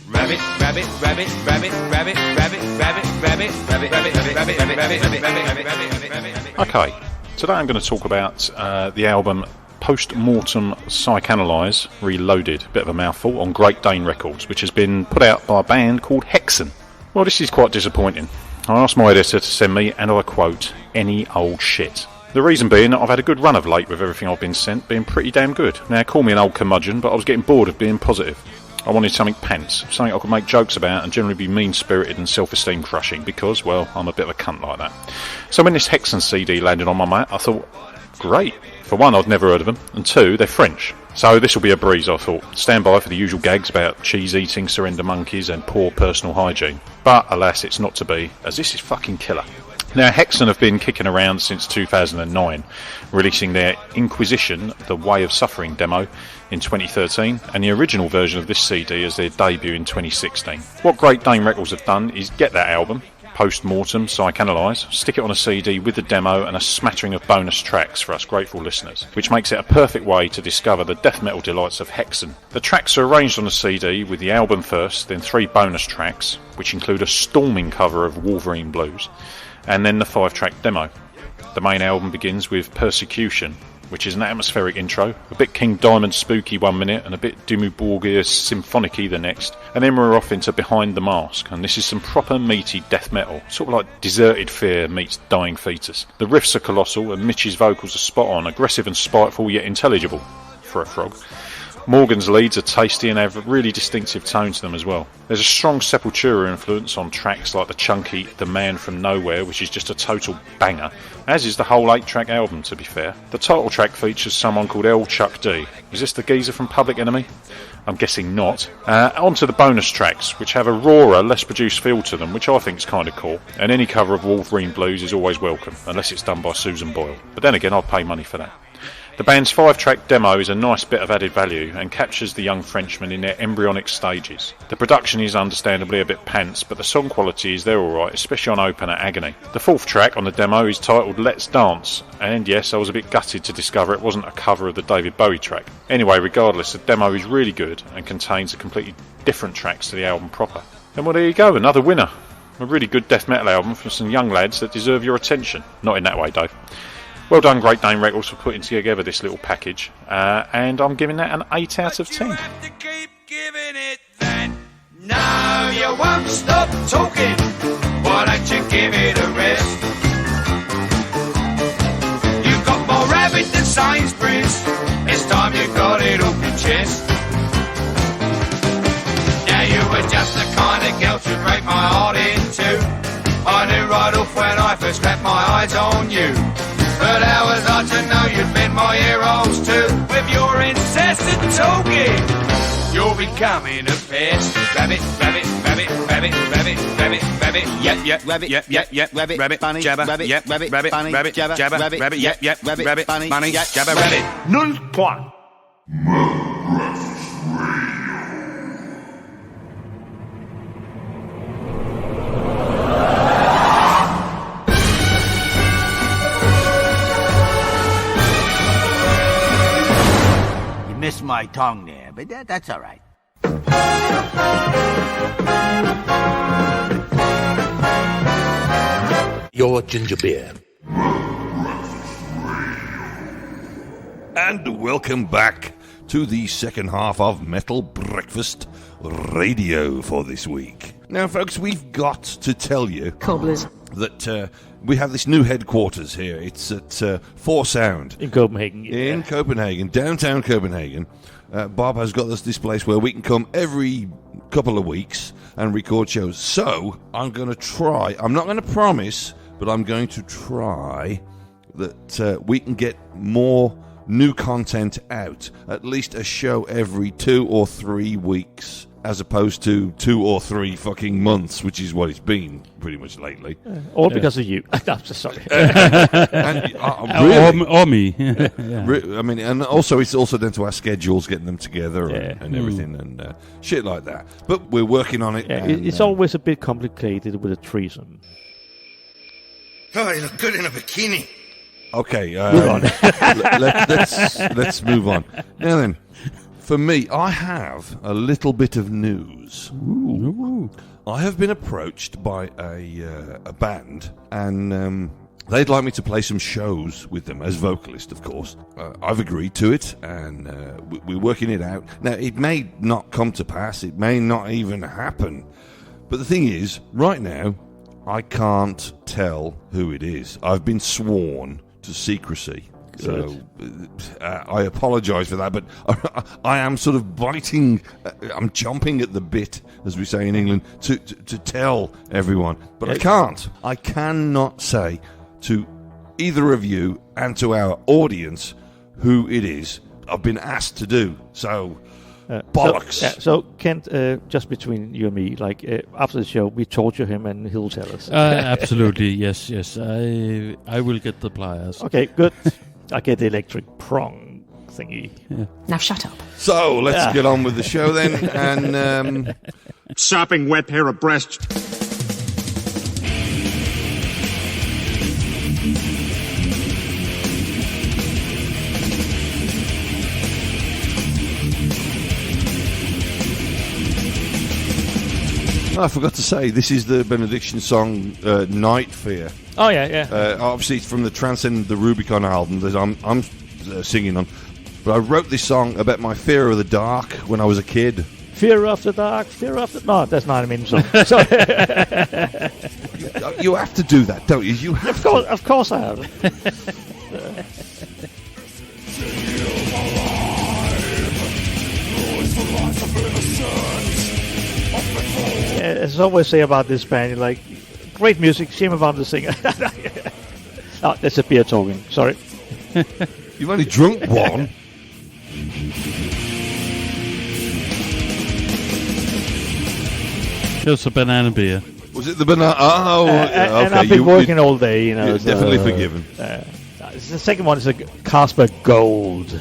Rabbit, rabbit, rabbit, rabbit, rabbit, rabbit, rabbit, rabbit, rabbit, rabbit, rabbit, rabbit. Okay, today I'm going to talk about the album Post-Mortem Psychanalyze Reloaded, bit of a mouthful, on Great Dane Records, which has been put out by a band called Hexen. Well, this is quite disappointing. I asked my editor to send me, and I quote, any old shit. The reason being, I've had a good run of late with everything I've been sent, being pretty damn good. Now, call me an old curmudgeon, but I was getting bored of being positive. I wanted something pants, something I could make jokes about and generally be mean-spirited and self-esteem crushing because, well, I'm a bit of a cunt like that. So when this Hexen CD landed on my mat, I thought, great. For one, I'd never heard of them, and two, they're French. So this will be a breeze, I thought. Stand by for the usual gags about cheese-eating, surrender monkeys and poor personal hygiene. But, alas, it's not to be, as this is fucking killer. Now, Hexen have been kicking around since 2009, releasing their Inquisition, The Way of Suffering demo in 2013, and the original version of this CD as their debut in 2016. What Great Dane Records have done is get that album, Post-Mortem Psychanalyze, stick it on a CD with the demo and a smattering of bonus tracks for us grateful listeners, which makes it a perfect way to discover the death metal delights of Hexen. The tracks are arranged on the CD with the album first, then 3 bonus tracks, which include a storming cover of Wolverine Blues, and then the 5-track demo. The main album begins with Persecution, which is an atmospheric intro, a bit King Diamond spooky 1 minute and a bit Dimmu Borgir symphonic-y the next, and then we're off into Behind the Mask, and this is some proper meaty death metal, sort of like Deserted Fear meets Dying Fetus. The riffs are colossal and Mitch's vocals are spot on, aggressive and spiteful yet intelligible, for a frog. Morgan's leads are tasty and have a really distinctive tone to them as well. There's a strong Sepultura influence on tracks like the chunky The Man From Nowhere, which is just a total banger, as is the whole 8-track album, to be fair. The title track features someone called L. Chuck D. Is this the geezer from Public Enemy? I'm guessing not. On to the bonus tracks, which have a rawer, less produced feel to them, which I think is kind of cool. And any cover of Wolverine Blues is always welcome, unless it's done by Susan Boyle. But then again, I'll pay money for that. The band's 5-track demo is a nice bit of added value and captures the young Frenchmen in their embryonic stages. The production is understandably a bit pants, but the song quality is there alright, especially on Opener Agony. The 4th track on the demo is titled Let's Dance, and yes, I was a bit gutted to discover it wasn't a cover of the David Bowie track. Anyway, regardless, the demo is really good and contains a completely different tracks to the album proper. And well, there you go, another winner. A really good death metal album from some young lads that deserve your attention. Not in that way, Dave. Well done, Great Dane Records, for putting together this little package, and I'm giving that an 8 out of 10. Now you won't stop talking, why don't you give it a rest? You've got more rabbit than Sainsbury's, it's time you got it off your chest. Now you were just the kind of girl to break my heart in two. I knew right off when I first clapped my eyes on you. but how was I to know you'd been my heroes too? With your incessant talking, you're becoming a pest. Rabbit, rabbit, rabbit, rabbit, rabbit, rabbit, rabbit, yep, rabbit, yep, rabbit, rabbit, bunny, jabber, rabbit, yep, rabbit, bunny, rabbit, jabber, rabbit, yep, rabbit, bunny, jabber, rabbit. Null point. Missed my tongue there, but that's all right. Your ginger beer. And welcome back to the second half of Metal Breakfast Radio for this week. Now, folks, we've got to tell you Cobblers. that we have this new headquarters here. It's at 4 Sound. In Copenhagen. Yeah. In Copenhagen, downtown Copenhagen. Bob has got us this place where we can come every couple of weeks and record shows. So, I'm going to try. I'm not going to promise, but I'm going to try that we can get more new content out. At least a show every 2 or 3 weeks, as opposed to 2 or 3 fucking months, which is what it's been pretty much lately. All because of you. I'm so sorry. Really? Or me. I mean, and also it's also down to our schedules, getting them together and everything and shit like that. But we're working on it. Yeah, and, it's always a bit complicated with a threesome. Oh, you look good in a bikini. Okay, let's move on. Now then, for me, I have a little bit of news. Ooh. I have been approached by a band, and they'd like me to play some shows with them as vocalist, of course. I've agreed to it, and we're working it out. Now, it may not come to pass. It may not even happen. But the thing is, right now, I can't tell who it is. I've been sworn to secrecy. So I apologise for that, but I am sort of biting, I'm chomping at the bit, as we say in England, to tell everyone. But I can't. I cannot say to either of you and to our audience who it is I've been asked to do. So, bollocks. So Kent, just between you and me, like after the show, we torture him and he'll tell us. Absolutely, yes. I will get the pliers. Okay, good. I get the electric prong thingy. Yeah. Now shut up. So let's get on with the show then. And sopping wet pair of breasts. I forgot to say, this is the Benediction song, Night Fear. Oh, yeah. Obviously, it's from the Transcend the Rubicon album that I'm singing on. But I wrote this song about my fear of the dark when I was a kid. Fear of the dark, fear of the... No, that's not a mean song. You have to do that, don't you? You have to. Of course I have. As I always say about this band, like, great music, shame about the singer. Oh, that's a beer talking, sorry. You've only drunk one. Just a banana beer. Was it the banana? Oh, okay. And I've been working all day, you know. You're definitely forgiven. The second one is a Carlsberg Gold.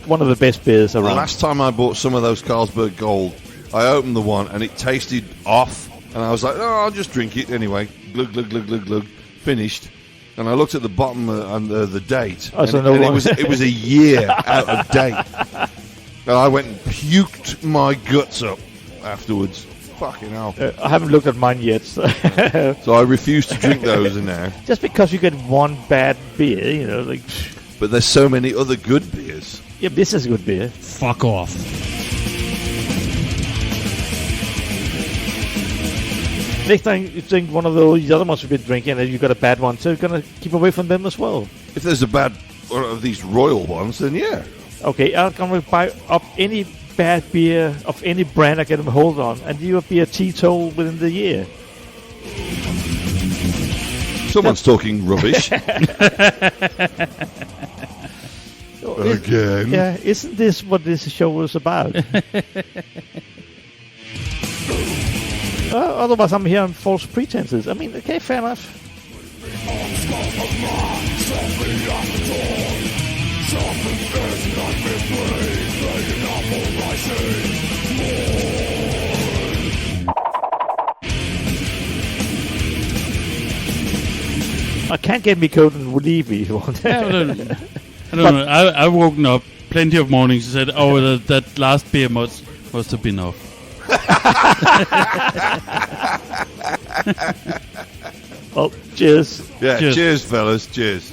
One of the best beers around. The last time I bought some of those Carlsberg Gold, I opened the one and it tasted off, and I was like, "Oh, I'll just drink it anyway." Glug glug glug glug glug. Finished, and I looked at the bottom and the date, and it was a year out of date. And I went and puked my guts up afterwards. Fucking hell! I haven't looked at mine yet, so I refuse to drink those now. Just because you get one bad beer, you know, like. But there's so many other good beers. Yeah, this is a good beer. Fuck off. Next time you drink one of those other ones we've been drinking and you've got a bad one, so you're going to keep away from them as well. If there's a bad one of these royal ones, then yeah. Okay, I'm going to buy up any bad beer of any brand I get them hold on, and you will be a teetotal within the year. Someone's talking rubbish. Again. Yeah, isn't this what this show was about? Otherwise, I'm here on false pretenses. I mean, okay, fair enough. I can't get me code and leave me if you want. I don't know. I've woken up plenty of mornings and said, "Oh, that last beer must have been off." Well, cheers. Yeah, cheers, fellas. Cheers.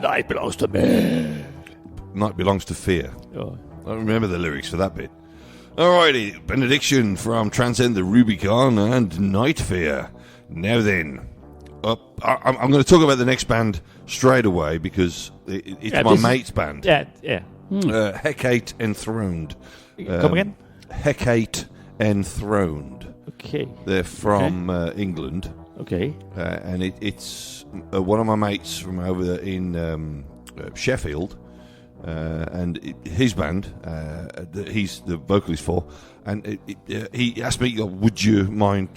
Night belongs to me. Night belongs to fear. Oh. I remember the lyrics for that bit. Alrighty, Benediction from Transcend the Rubicon and Night Fear. Now then, I'm going to talk about the next band straight away because it's my mate's band. Yeah. Hecate Enthroned. Come again? Hecate Enthroned. Okay. They're from England. Okay. And it's one of my mates from over there in Sheffield. And his band, he's the vocalist for, and he asked me, "Would you mind,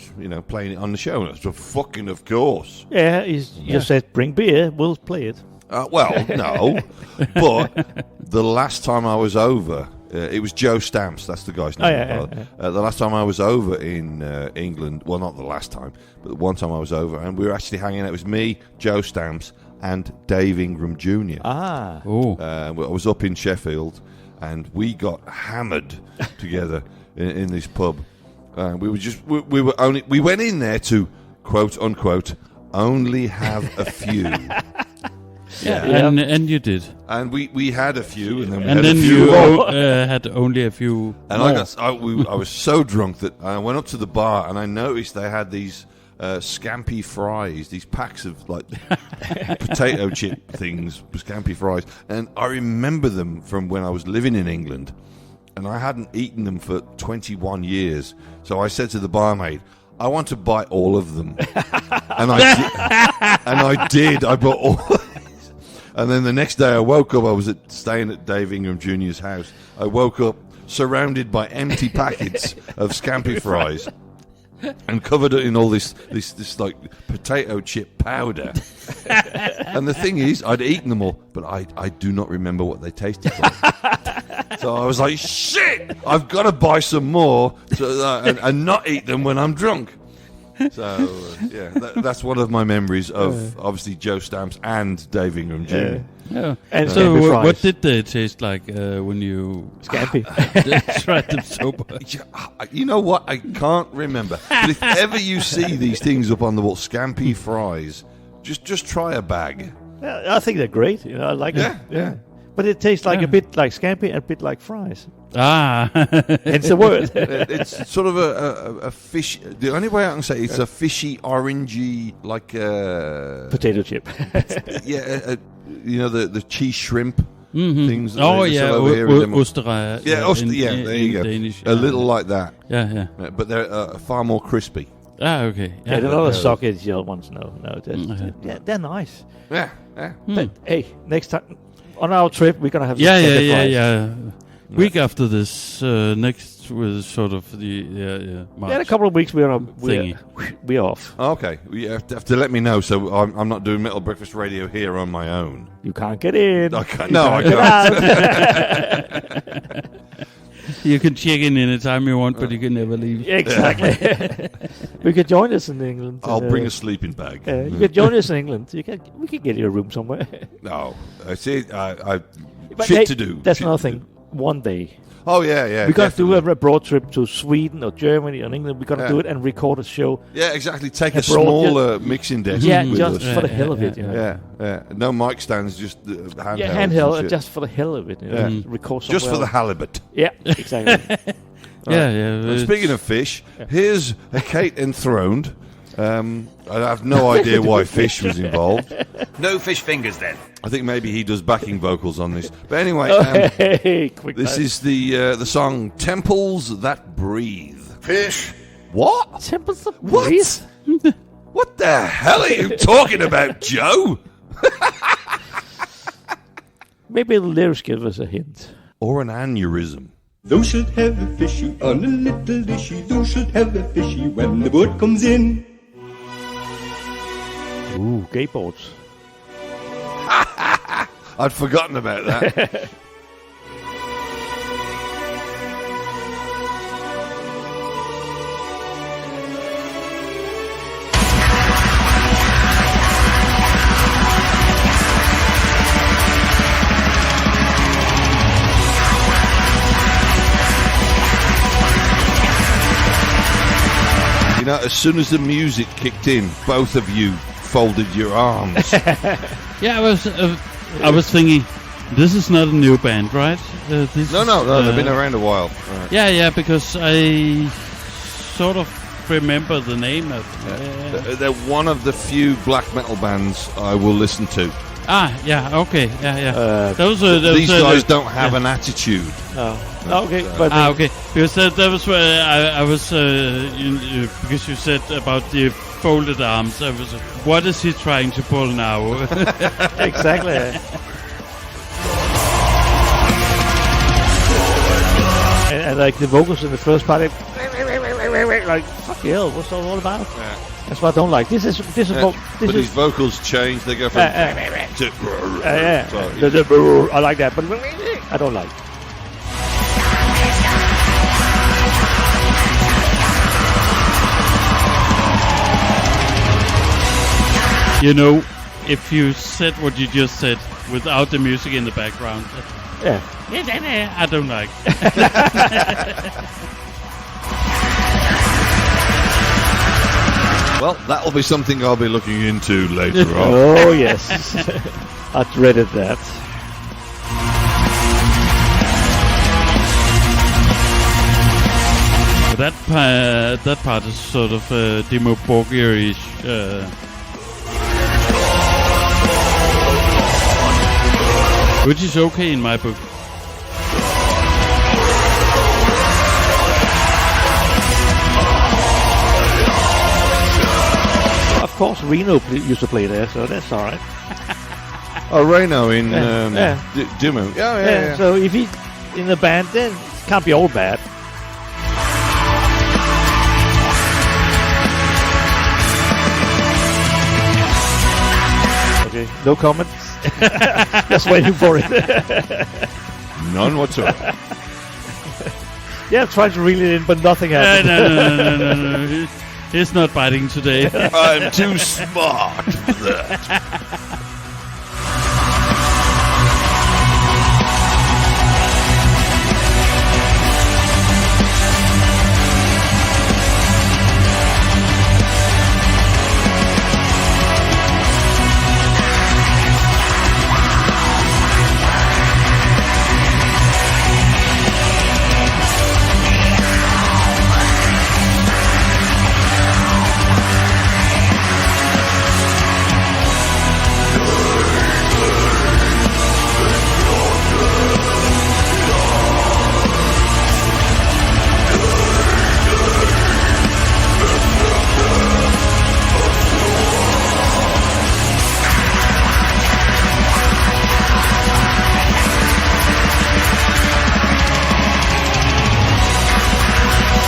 playing it on the show?" And I said, "Fucking of course." Yeah, you said, "Bring beer, we'll play it." Well, no, but the last time I was over, it was Joe Stamps. That's the guy's name. The last time I was over in England, well, not the last time, but the one time I was over, and we were actually hanging out. It was me, Joe Stamps, and Dave Ingram Jr. Ah. I was up in Sheffield, and we got hammered together in this pub. We went in there to quote unquote only have a few. And you did. And we had a few, and then we and had then a few. you had only a few. And more. I was so drunk that I went up to the bar and I noticed they had these scampi fries, these packs of like potato chip things, scampi fries, and I remember them from when I was living in England, and I hadn't eaten them for 21 years. So I said to the barmaid, "I want to buy all of them," and I did. I bought all. And then the next day I woke up. I was staying at Dave Ingram Jr.'s house. I woke up surrounded by empty packets of scampi fries. And covered it in all this like potato chip powder. And the thing is, I'd eaten them all, but I do not remember what they tasted like. So I was like, shit, I've got to buy some more and not eat them when I'm drunk. So, that's one of my memories of, obviously, Joe Stamps and Dave Ingram Jr. Yeah. And so what did they taste like when you... Scampi. tried them sober? You know what? I can't remember. But if ever you see these things up on the wall, Scampi fries, just try a bag. Yeah, I think they're great. I like it. Yeah. But it tastes like a bit like scampi and a bit like fries. Ah. It's the word. It's sort of a fish. The only way I can say it's a fishy, orangey, like potato chip. The cheese shrimp things. Oh yeah, Osterreicher. There you go. Danish, a little like that. Yeah. But they're far more crispy. Ah, okay. Yeah, they're not as soggy as the other ones. No, they're nice. Yeah. But hey, next time on our trip we're gonna have. Yeah. Week after this, next was sort of the March. Yeah, in a couple of weeks we're off. Okay, you have to let me know. So I'm not doing Metal Breakfast Radio here on my own. You can't get in. I can't. You can check in anytime you want, but you can never leave. Exactly. We could join us in England. I'll bring a sleeping bag. You could join us in England. We could get you a room somewhere. No, I see. But shit to do. That's nothing. One day. Oh yeah. We're going to do a broad trip to Sweden or Germany or England. We're going to do it and record a show. Yeah, exactly. Take a smaller mixing desk. Yeah, with just us. for the hell of it. Yeah. No mic stands, just handheld. Yeah, handheld, just for the hell of it. Record somewhere. Just for the halibut. Yeah, exactly. Well, speaking of fish, here's Hecate Enthroned I have no idea why Fish was involved. No fish fingers then. I think maybe he does backing vocals on this. But anyway, this is the song "Temples That Breathe." Fish. What? Temples That Breathe? What the hell are you talking about, Joe? Maybe the lyrics give us a hint. Or an aneurysm. Thou shalt have a fishy on a little dishy. Thou shalt have a fishy when the boat comes in. Ooh, skateboards. I'd forgotten about that. You know, as soon as the music kicked in, both of you folded your arms. Yeah, I was thinking, this is not a new band, right? No, they've been around a while. Right. Yeah, because I sort of remember the name of. They're one of the few black metal bands I will listen to. Yeah, okay, yeah. These guys don't have an attitude. Okay, but okay, because that was where I was because you said about the folded arms. I was, what is he trying to pull now? Exactly. and like the vocals in the first part, like fuck hell, what's that all about? Yeah. That's what I don't like. This is but his vocals change. They go from to I like that, but I don't like. You know, if you said what you just said without the music in the background, I don't like. Well, that'll be something I'll be looking into later on. Oh, yes. I dreaded that. That part is sort of Dimmu Borgir-ish. Which is okay in my book. Of course, Reno used to play there, so that's all right. Oh, Reno in Dimmu. Yeah. So if he's in the band, then it can't be all bad. Okay, no comments. Just waiting for it. None whatsoever. Yeah, trying to reel it in, but nothing happened. No. He's not biting today. I'm too smart for that.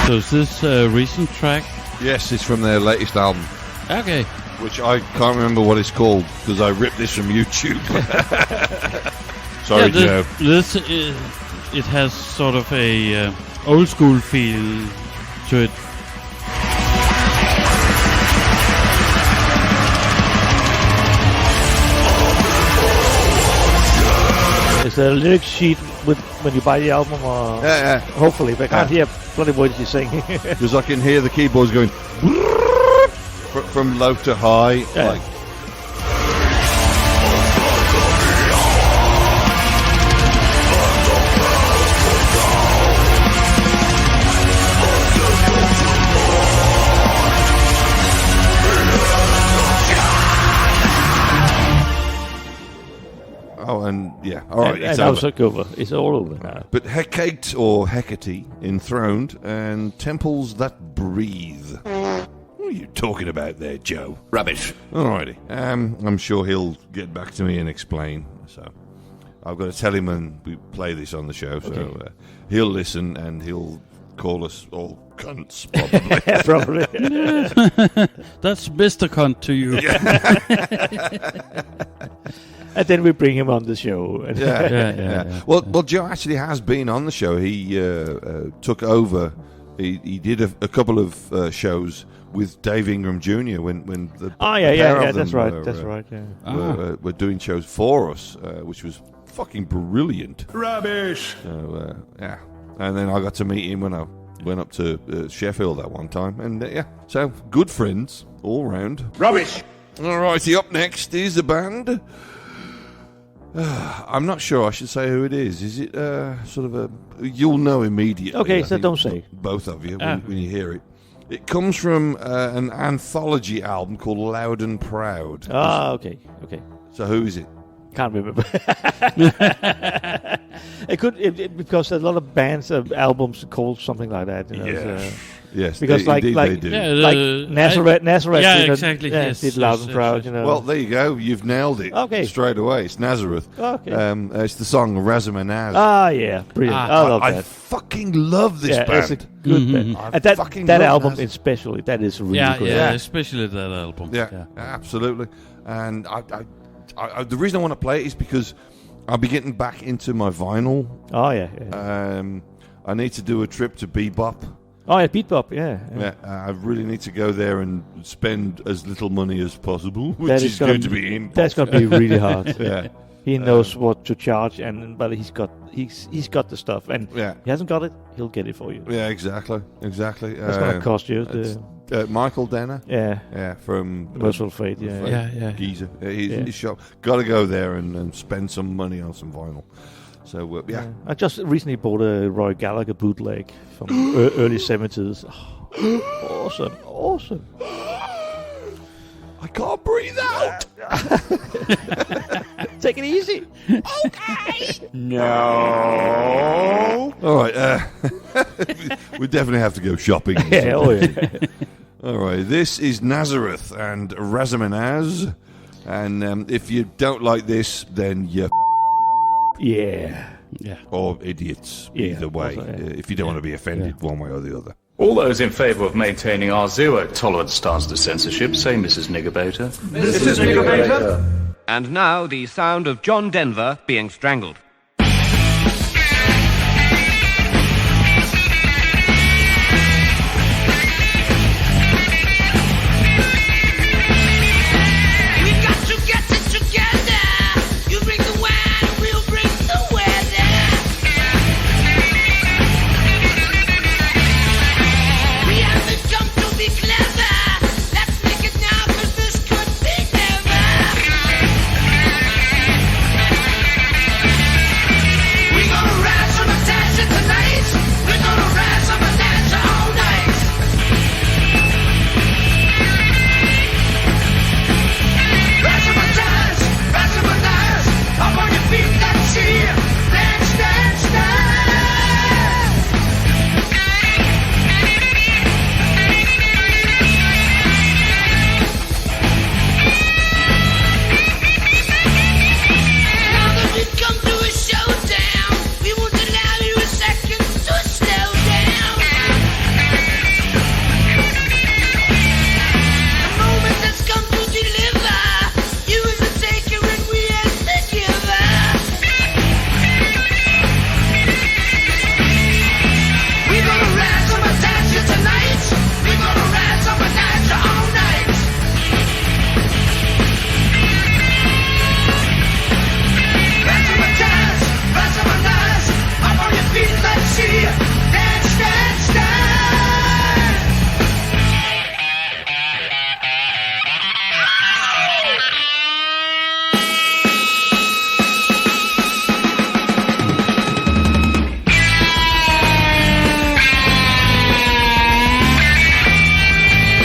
So is this a recent track? Yes, it's from their latest album. Okay. Which I can't remember what it's called because I ripped this from YouTube. Sorry, Joe. This it has sort of a old school feel to it. Is there a lyric sheet with when you buy the album? Or yeah. Hopefully, but I can't hear bloody words you're saying. Because I can hear the keyboards going from low to high. Yeah. Like. Yeah, all right. And now it's over. It's all over now. But Hecate or Hecate enthroned, and temples that breathe. What are you talking about there, Joe? Rubbish. Alrighty. I'm sure he'll get back to me and explain. So I've got to tell him when we play this on the show. So he'll listen and he'll call us all cunts, probably. Probably. That's Mr. Cunt to you. And then we bring him on the show. Yeah. Well, Joe actually has been on the show. He took over. He did a couple of shows with Dave Ingram Jr. when the pair of them that's right. were doing shows for us, which was fucking brilliant. Rubbish. So and then I got to meet him when I went up to Sheffield that one time, and so good friends all round. Rubbish. Alrighty, up next is a band. I'm not sure I should say who it is. Is it sort of a... You'll know immediately. Okay, so don't say. Both of you, when you hear it. It comes from an anthology album called Loud and Proud. Okay. So who is it? Can't remember. It could because a lot of bands have albums called something like that. You know, yes, because they do. Like Nazareth. Yeah, exactly. Yes, did Loud and Proud. You know. Well, there you go. You've nailed it. Okay. Straight away. It's Nazareth. Okay. It's the song Razamanaz. Yeah, brilliant. I love that. I fucking love this band. It's a good band. And that album especially, that is really good. Yeah, especially that album. Yeah, absolutely. And I the reason I want to play it is because I'll be getting back into my vinyl. I need to do a trip to Bebop. Bebop, yeah. I really need to go there and spend as little money as possible, which is going to be impossible. That's going to be really hard. Yeah. He knows what to charge, but he's got the stuff, and he hasn't got it. He'll get it for you. Yeah, exactly. That's going to cost you. Michael Denner. Yeah, from Merciful Fate. Yeah. Geezer. He's shop. Got to go there and spend some money on some vinyl. So I just recently bought a Roy Gallagher bootleg from early 70s. Awesome. I can't breathe out. Take it easy. Okay. No. All right. We definitely have to go shopping. All right. This is Nazareth and Razamanaz. And if you don't like this, then you... Yeah. Or idiots. Either way. If you don't want to be offended one way or the other. All those in favour of maintaining our zero-tolerance stance to censorship say Mrs. Niggerbaiter. Mrs. Niggerbaiter. And now the sound of John Denver being strangled.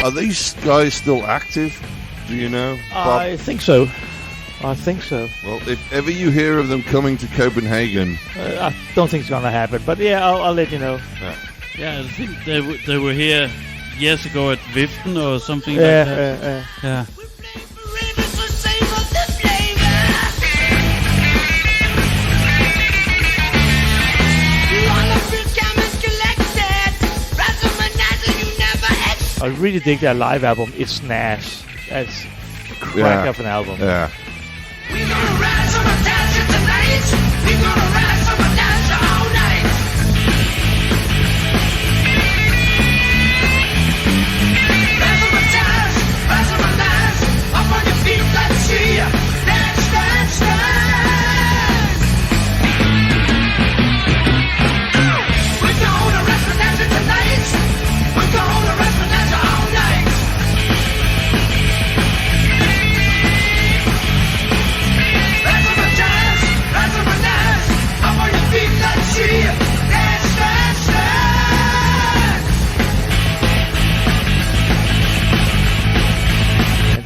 Are these guys still active? Do you know, Bob? I think so. I think so. Well, if ever you hear of them coming to Copenhagen... I don't think it's going to happen, but yeah, I'll let you know. Yeah, I think they were here years ago at Viften or something like that. Yeah. I really dig their live album. It's Nash. That's a crack of an album. Yeah.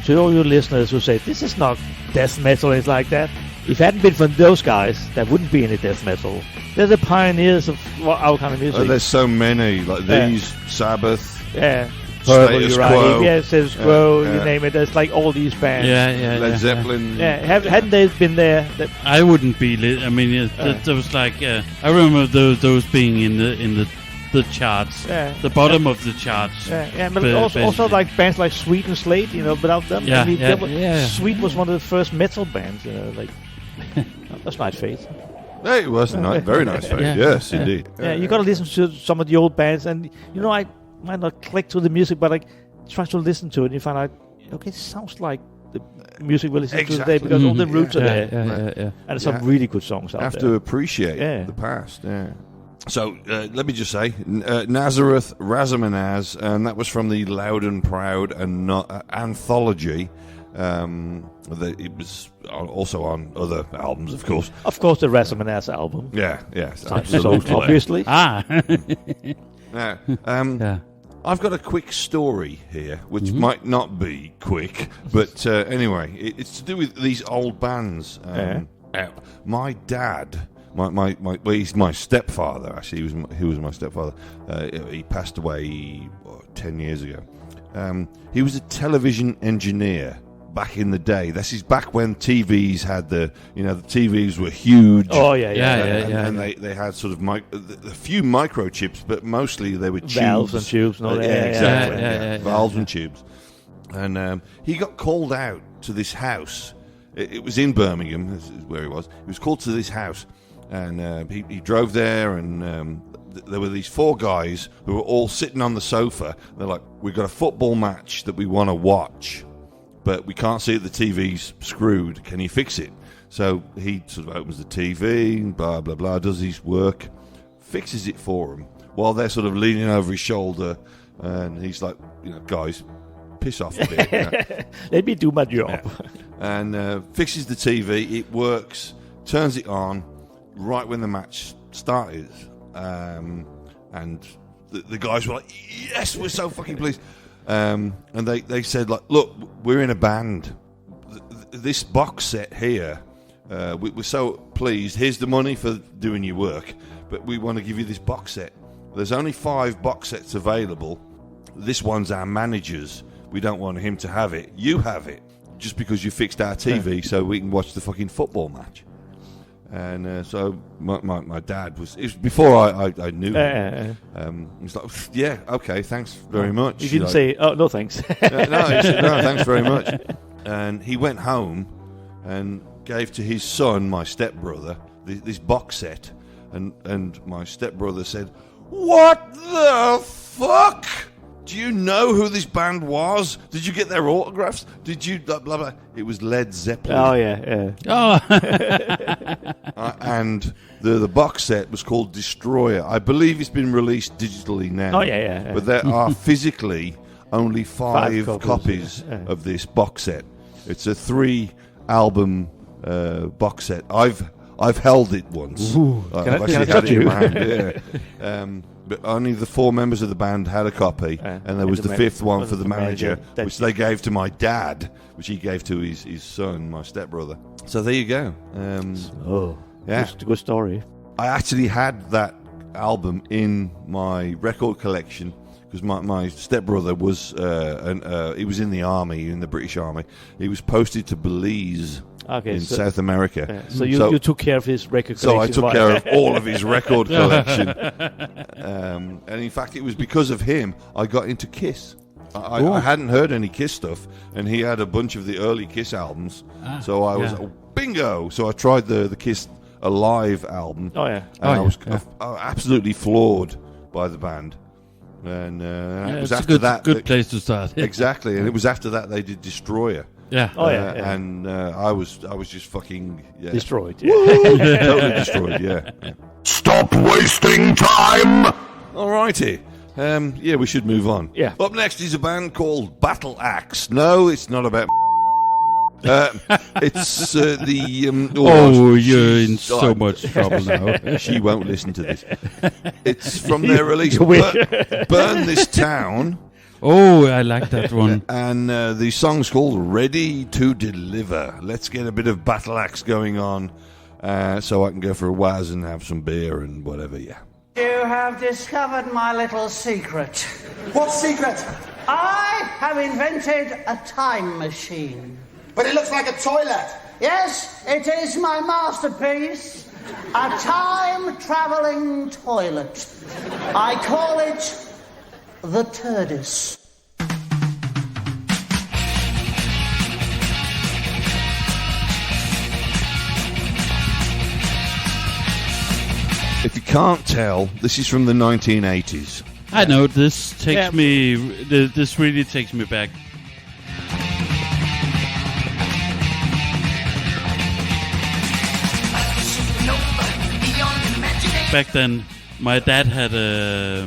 To all your listeners who say, this is not death metal, it's like that. If it hadn't been for those guys, there wouldn't be any death metal. They're the pioneers of our kind of music. There's so many, like these, Sabbath, Status Quo. Yeah, Status Quo, you name it. There's like all these bands. Led Zeppelin. Yeah, hadn't they been there? I wouldn't be lit. I mean, there was like I remember those being in the charts, the bottom of the charts. But also like bands like Sweet and Slate, without them. Sweet was one of the first metal bands, like that's Night Faith. Hey, it was a very nice faith. Yes, indeed. Yeah, you got to listen to some of the old bands, and I might not click to the music, but I try to listen to it, and you find out, okay, it sounds like the music we listen to today because all the roots are there. And some really good songs out there. Have to appreciate the past. Yeah. So let me just say, Nazareth Razamanaz, and that was from the Loud and Proud anthology. It was also on other albums, of course. Of course, the Razamanaz album. Yes, absolutely. Obviously. Now, I've got a quick story here, which might not be quick, but anyway, it's to do with these old bands. My dad. He's my stepfather. Actually, he was my stepfather. He passed away 10 years ago. He was a television engineer back in the day. This is back when TVs had the TVs were huge. Oh and they had sort of a few microchips, but mostly they were tubes. Valves and tubes. Valves and tubes. And he got called out to this house. It was in Birmingham. This is where he was. He was called to this house. And he drove there, and there were these four guys who were all sitting on the sofa. They're like, we've got a football match that we want to watch, but we can't see it. The TV's screwed. Can you fix it? So he sort of opens the TV, blah, blah, blah, does his work, fixes it for them, while they're sort of leaning over his shoulder, and he's like, guys, piss off a bit. Let me do my job. And fixes the TV. It works, turns it on, right when the match started, and the guys were like, yes, we're so fucking pleased. And they said, like, look, we're in a band. This box set here, we're so pleased. Here's the money for doing your work, but we want to give you this box set. There's only 5 box sets available. This one's our manager's. We don't want him to have it. You have it, just because you fixed our TV so we can watch the fucking football match. And so my dad was before I knew him. He's like, yeah, okay, thanks very much. He didn't say, oh, no thanks. He said, no, thanks very much. And he went home and gave to his son, my stepbrother, this box set. And my stepbrother said, what the fuck? Do you know who this band was? Did you get their autographs? Did you blah, blah, blah? It was Led Zeppelin. Oh, yeah. And the box set was called Destroyer. I believe it's been released digitally now. Oh, yeah. But there are physically only 5 copies of this box set. It's a 3-album box set. I've held it once. Ooh, I've actually had it in my hand. Yeah. but only the 4 members of the band had a copy, and there was the 5th one for the manager, which they gave to my dad, which he gave to his son, my stepbrother. So there you go. Good story. I actually had that album in my record collection because my stepbrother was he was in the army, in the British Army. He was posted to Belize. In South America. Yeah. So you took care of his record collection. So I took care of all of his record collection. And in fact, it was because of him I got into Kiss. I hadn't heard any Kiss stuff, and he had a bunch of the early Kiss albums. So I was, bingo! So I tried the Kiss Alive album. And I was absolutely floored by the band. And it was after that. Good place to start. Exactly. And it was after that they did Destroyer. Yeah. And I was just fucking destroyed. Totally destroyed. Yeah. Stop wasting time. Alrighty. We should move on. Yeah. Up next is a band called Battle Axe. No, it's not about. It's the. You're in so much trouble now. She won't listen to this. It's from their release, Burn This Town. Oh, I like that one. And the song's called Ready to Deliver. Let's get a bit of Battle Axe going on so I can go for a waz and have some beer and whatever, You have discovered my little secret. What secret? I have invented a time machine. But it looks like a toilet. Yes, it is my masterpiece. A time-traveling toilet. I call it the TARDIS. If you can't tell, this is from the 1980s. I know, this takes me... This really takes me back. Back then, my dad had a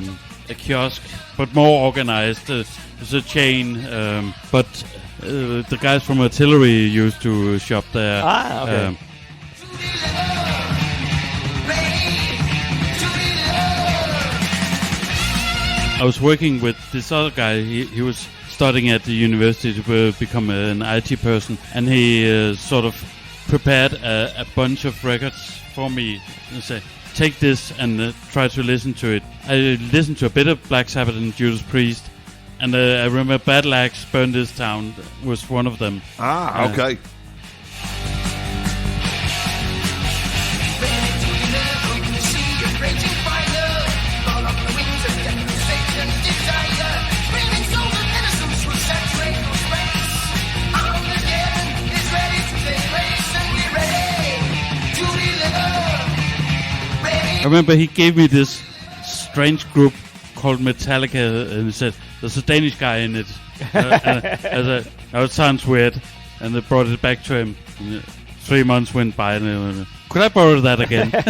kiosk, but more organized. It's a chain, but the guys from artillery used to shop there. Okay. I was working with this other guy. He was studying at the university to become an IT person, and he sort of prepared a bunch of records for me and said, take this and try to listen to it. I listened to a bit of Black Sabbath and Judas Priest, and I remember Battle Axe, Burn This Town was one of them. Okay. I remember he gave me this strange group called Metallica, and he said, there's a Danish guy in it. And I said, it sounds weird. And they brought it back to him. And 3 months went by, and he went, could I borrow that again? You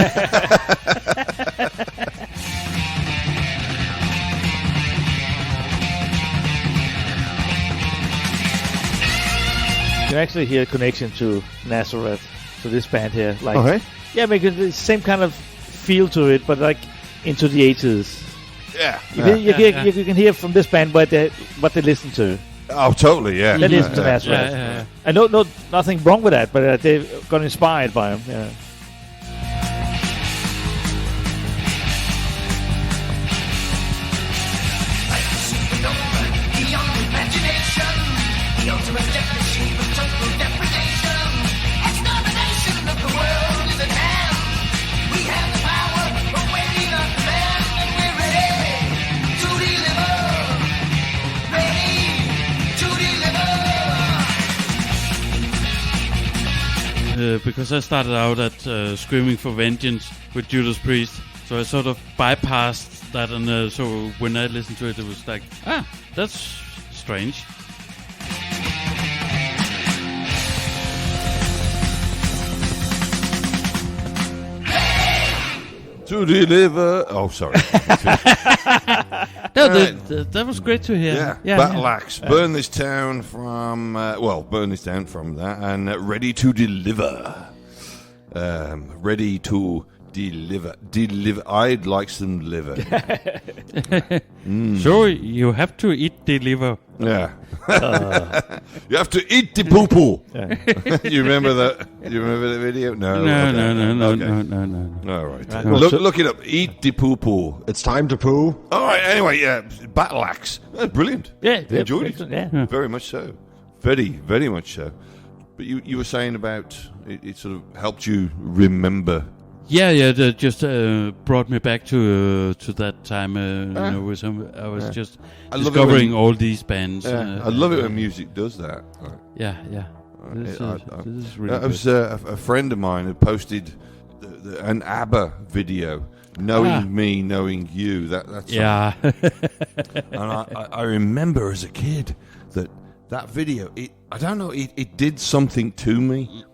can actually hear a connection to Nazareth, to this band here. Like, okay. Yeah, because it's the same kind of feel to it, but like into the 80s. Yeah. You can hear from this band what they listen to. Oh, totally, yeah. They listen to Nazareth. Yeah. And nothing wrong with that, but they got inspired by them. Yeah. Because I started out at Screaming for Vengeance with Judas Priest, so I sort of bypassed that, and so when I listened to it, it was like, that's strange. To deliver. Oh, sorry. No, that was great to hear. Yeah. Battle Axe. Burn This Town from. Burn This Town from that, and Ready to Deliver. Ready to Deliver. I'd like some liver. So you have to eat the liver. Yeah. You have to eat the poo-poo. You remember that? You remember the video? No. No. All right. Look it up. Eat the poo-poo. It's time to poo. All right. Anyway, Battle Axe. Brilliant. Yeah, enjoyed it. Yeah. Very much so. Very, very much so. But you were saying about it sort of helped you remember. Yeah, that just brought me back to that time. I was just discovering all these bands. I love it when music does that. Right. Yeah. This is really it was a friend of mine who posted an ABBA video, Knowing Me, Knowing You. That's and I remember as a kid that video. It did something to me.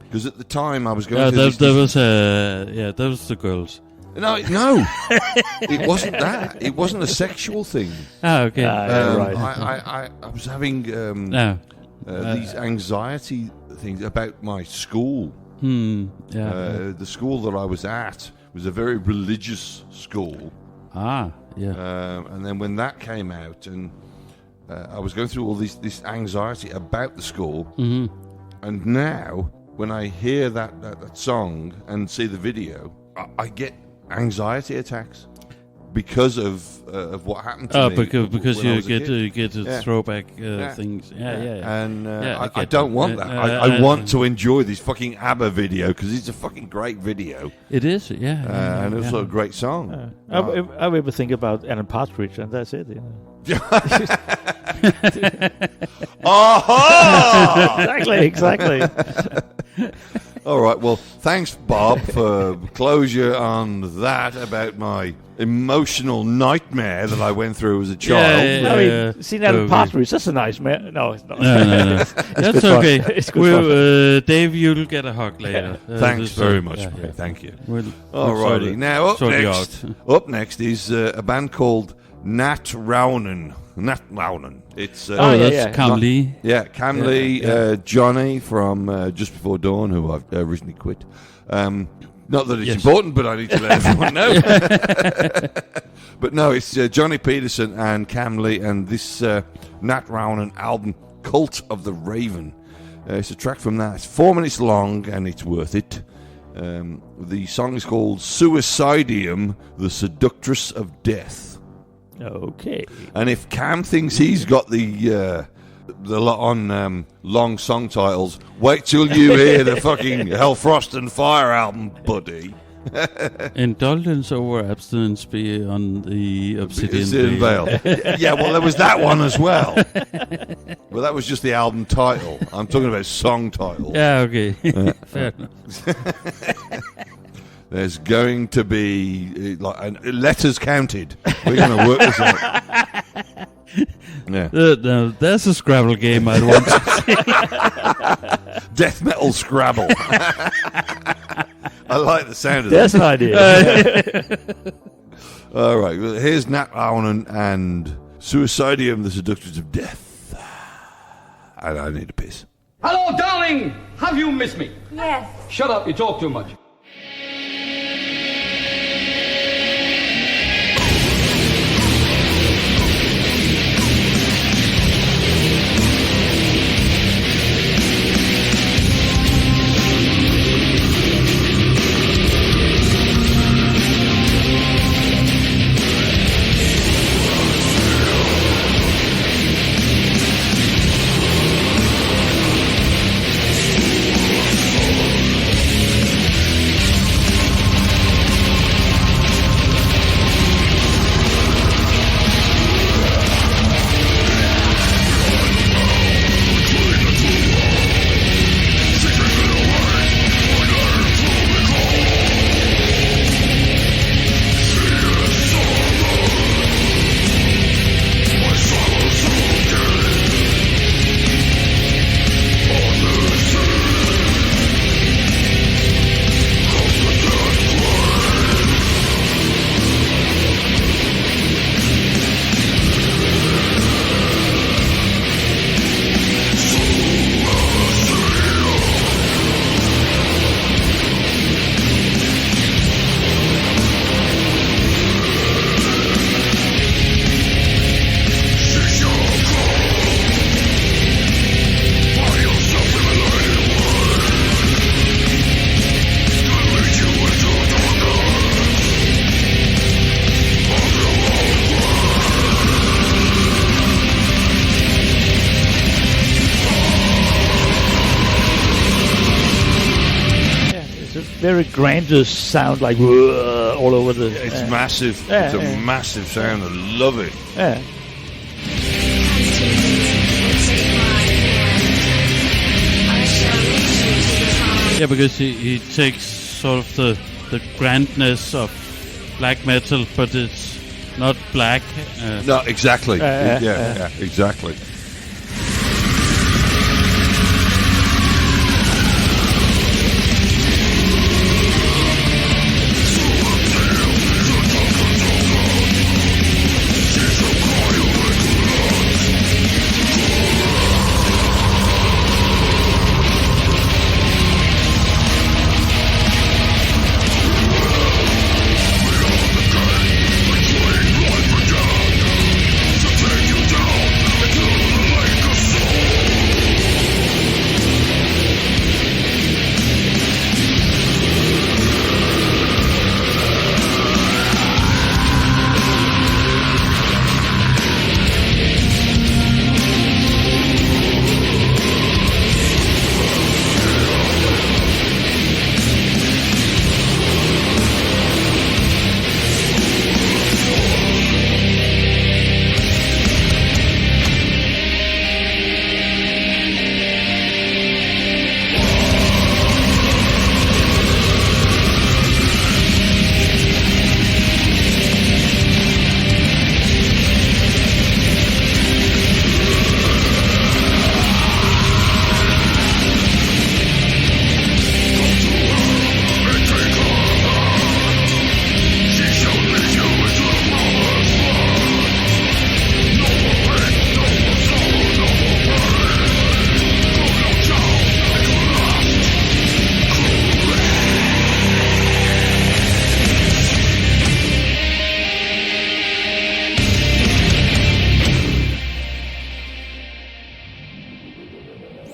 Because at the time I was going through that was the girls. No, it wasn't that. It wasn't a sexual thing. Okay. Right. I was having these anxiety things about my school. The school that I was at was a very religious school. And then when that came out, and I was going through all this anxiety about the school, and now, when I hear that song and see the video, I get anxiety attacks because of what happened to me. Because you get to throwback things. And I don't want that. I want to enjoy this fucking ABBA video because it's a fucking great video. It is, and also a great song. I ever think about Alan Partridge, and that's it. Exactly. All right, well, thanks, Bob, for closure on that about my emotional nightmare that I went through as a child. I mean, seeing Alan Partridge, that's a nice man. No, it's not. No. That's okay. It's good. Dave, you'll get a hug later. Thanks very much. Thank you. All righty. Now, up next is a band called Nat Raunen. It's that's Cam Lee. Cam Lee, Johnny from Just Before Dawn, who I've recently quit. Not that it's important, but I need to let everyone know. But no, it's Johnny Peterson and Cam Lee, and this Nat Raunen album, Cult of the Raven. It's a track from that. It's 4 minutes long, and it's worth it. The song is called Suicidium, the Seductress of Death. Okay. And if Cam thinks he's got the lot on long song titles, wait till you hear the fucking Hellfrost and Fire album, buddy. Indulgence over abstinence be on the Obsidian Veil. Yeah, well, there was that one as well. Well, that was just the album title. I'm talking about song titles. Yeah, okay. Fair enough. There's going to be letters counted. We're going to work this out. Yeah. There's a Scrabble game I'd want to see. Death metal Scrabble. I like the sound of that. That's an idea. All right. Well, here's Nat Raunen and Suicidium, the Seductress of Death. And I need a piss. Hello, darling. Have you missed me? Yes. Shut up. You talk too much. very grandiose sound, like all over the. It's massive. It's a massive sound. I love it. Yeah. Yeah, because he takes sort of the grandness of black metal, but it's not black. No, exactly. Yeah, exactly.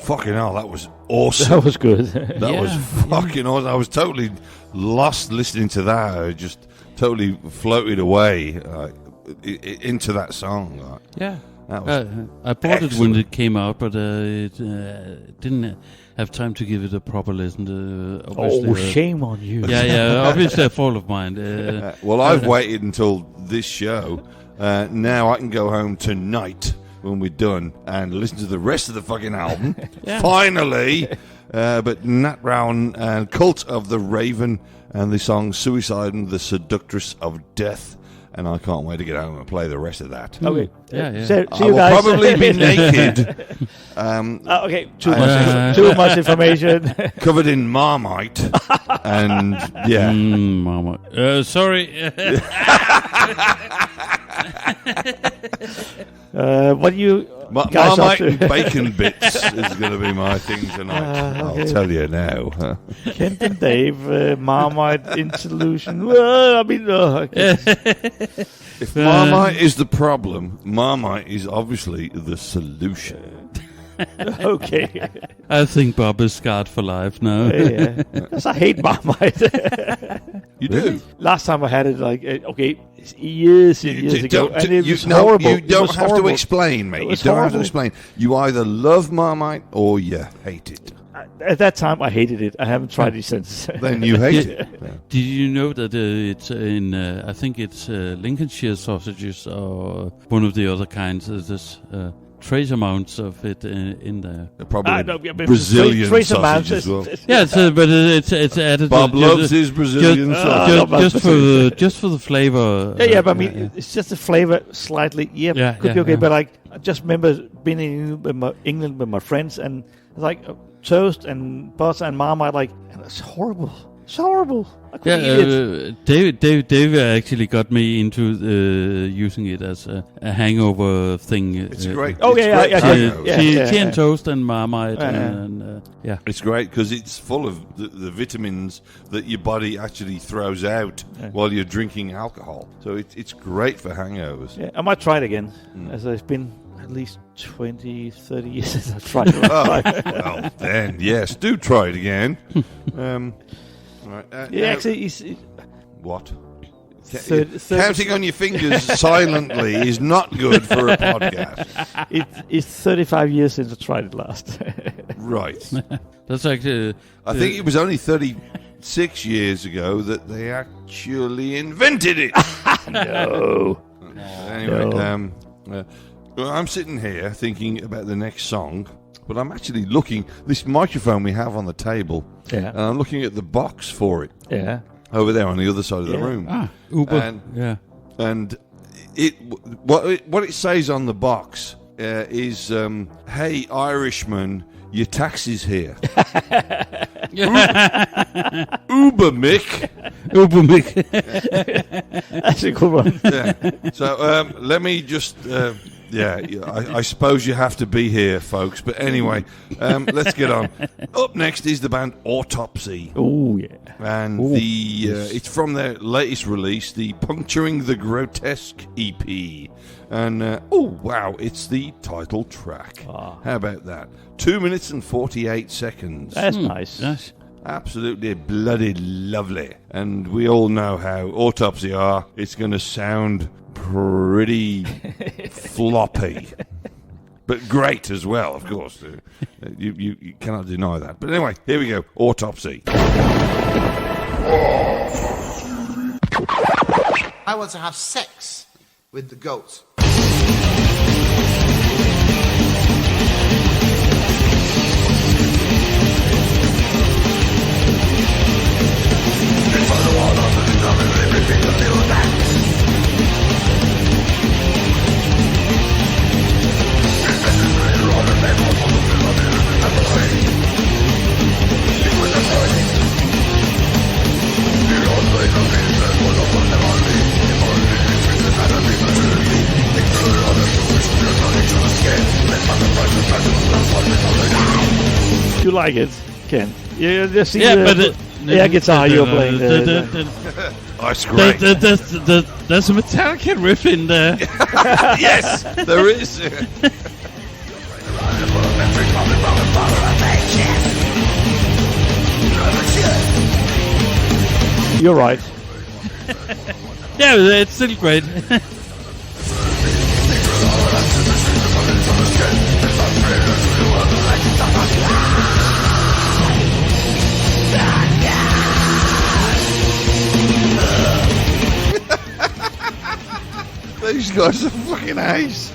Fucking hell, that was awesome. That was good. That was fucking awesome. I was totally lost listening to that. I just totally floated away into that song. Yeah. That was I bought it when it came out, but it didn't have time to give it a proper listen. Shame on you. Yeah, obviously a fault of mine. Well, I've waited until this show. Now I can go home tonight when we're done and listen to the rest of the fucking album. Finally. But Nat Brown and Cult of the Raven and the song Suicide and the Seductress of Death. And I can't wait to get home and play the rest of that. Okay. So I will probably be naked. Okay, too much information. Covered in Marmite. And, yeah. Marmite. Sorry. What do you guys Marmite up to? and bacon bits is going to be my thing tonight. Okay. I'll tell you now. Kent and Dave, Marmite in solution. Well, I mean, if Marmite is the problem, Marmite is obviously the solution. Okay. I think Bob is scarred for life now. Yeah. Because I hate Marmite. You do? Last time I had it, years and years ago, and it was horrible. You don't have to explain, mate. You don't have to explain. You either love Marmite or you hate it. At that time, I hated it. I haven't tried it since. Then you hate it. Yeah. Did you know that it's in, I think it's Lincolnshire sausages or one of the other kinds. There's trace amounts of it in there. Probably Brazilian sausage as well. But it's added. Bob loves his Brazilian sausage. Just for the flavor. Yeah, but I mean, it's just the flavor slightly. Could be okay. But I just remember being in England with my friends, and it's toast and butter and Marmite, and it's horrible. It's horrible. I couldn't eat it. Dave actually got me into using it as a hangover thing. It's great. Tea and toast and Marmite. And it's great because it's full of the vitamins that your body actually throws out while you're drinking alcohol. So it's great for hangovers. Yeah, I might try it again, as it's been at least 20, 30 years since I've tried it. Well, then, yes, do try it again. Right, actually, what? Counting on your fingers silently is not good for a podcast. It's 35 years since I tried it last. Right. That's actually. I think it was only 30 6 years ago that they actually invented it. No. Anyway, well, I'm sitting here thinking about the next song, but I'm actually looking this microphone we have on the table, and I'm looking at the box for it. Yeah. Over there on the other side of the room. Uber. And what it says on the box is, "Hey Irishman, your taxi's here." Uber Mick. Uber Mick. That's a good one. Yeah. So let me just. I suppose you have to be here, folks. But anyway, let's get on. Up next is the band Autopsy. Oh, yeah. And it's from their latest release, the Puncturing the Grotesque EP. And, wow, it's the title track. How about that? 2 minutes and 48 seconds. That's nice. Nice. Absolutely bloody lovely. And we all know how Autopsy are. It's going to sound pretty floppy, but great as well, of course. You cannot deny that. But anyway, here we go. Autopsy. I want to have sex with the goat. You like it, Ken? You just see but the guitar you're playing. That's great. There's a Metallica riff in there. Yes, there is. You're right. Yeah, it's still great. These guys are fucking ace.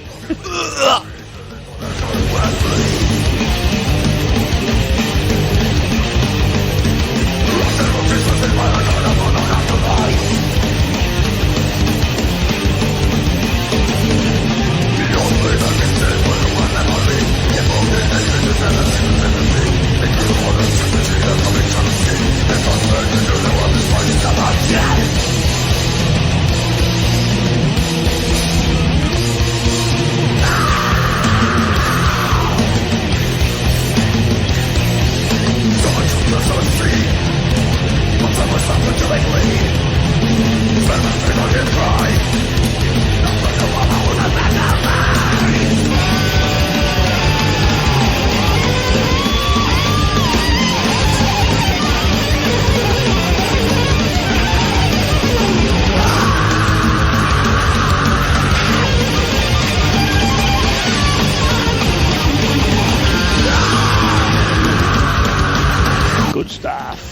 Good stuff.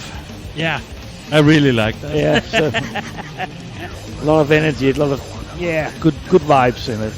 Yeah, I really like that. Yeah, so a lot of energy, a lot of good vibes in it.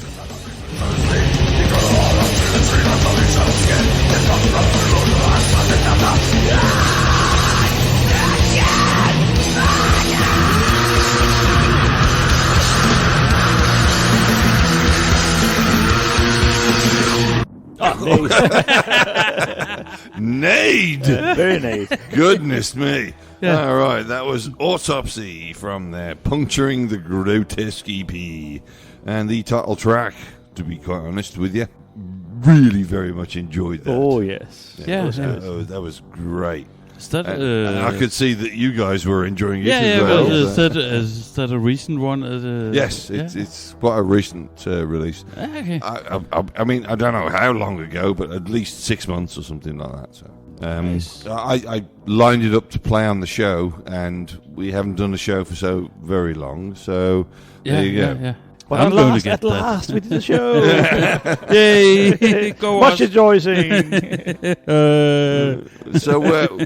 Nade. Very nade. Goodness me. Yeah. All right, that was Autopsy from their Puncturing the Grotesque EP. And the title track, to be quite honest with you, really very much enjoyed that. Oh, yes. Yeah, that was great. Is that, and I could see that you guys were enjoying it as well. Well. Is that a recent one? Yes, it's quite a recent release. Okay. I mean, I don't know how long ago, but at least 6 months or something like that. So, nice. I lined it up to play on the show, and we haven't done the show for so very long. So there you go. Yeah. But at last, we did the show. Yay! Go much rejoicing. So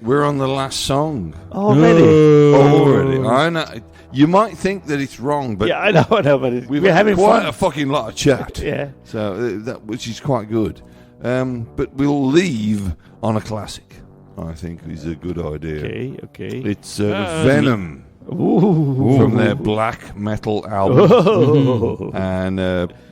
We're on the last song. Already? I know. You might think that it's wrong, but I know, but we're having quite fun. a fucking lot of chat. Yeah. So which is quite good. But we'll leave on a classic. I think is a good idea. Okay. It's Venom. Ooh. From their black metal album. And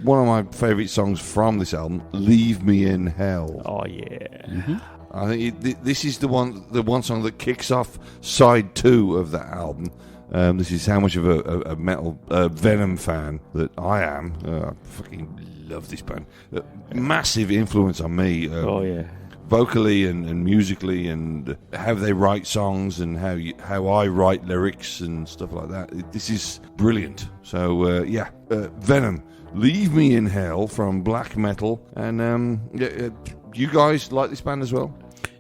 one of my favourite songs from this album, Leave Me in Hell. Oh, yeah. Mm-hmm. I think this is the one song that kicks off side 2 of that album. This is how much of a metal Venom fan that I am. I fucking love this band. Massive influence on me. Vocally and musically, and how they write songs, and how I write lyrics and stuff like that. This is brilliant. So Venom, Leave Me in Hell from black metal, and you guys like this band as well?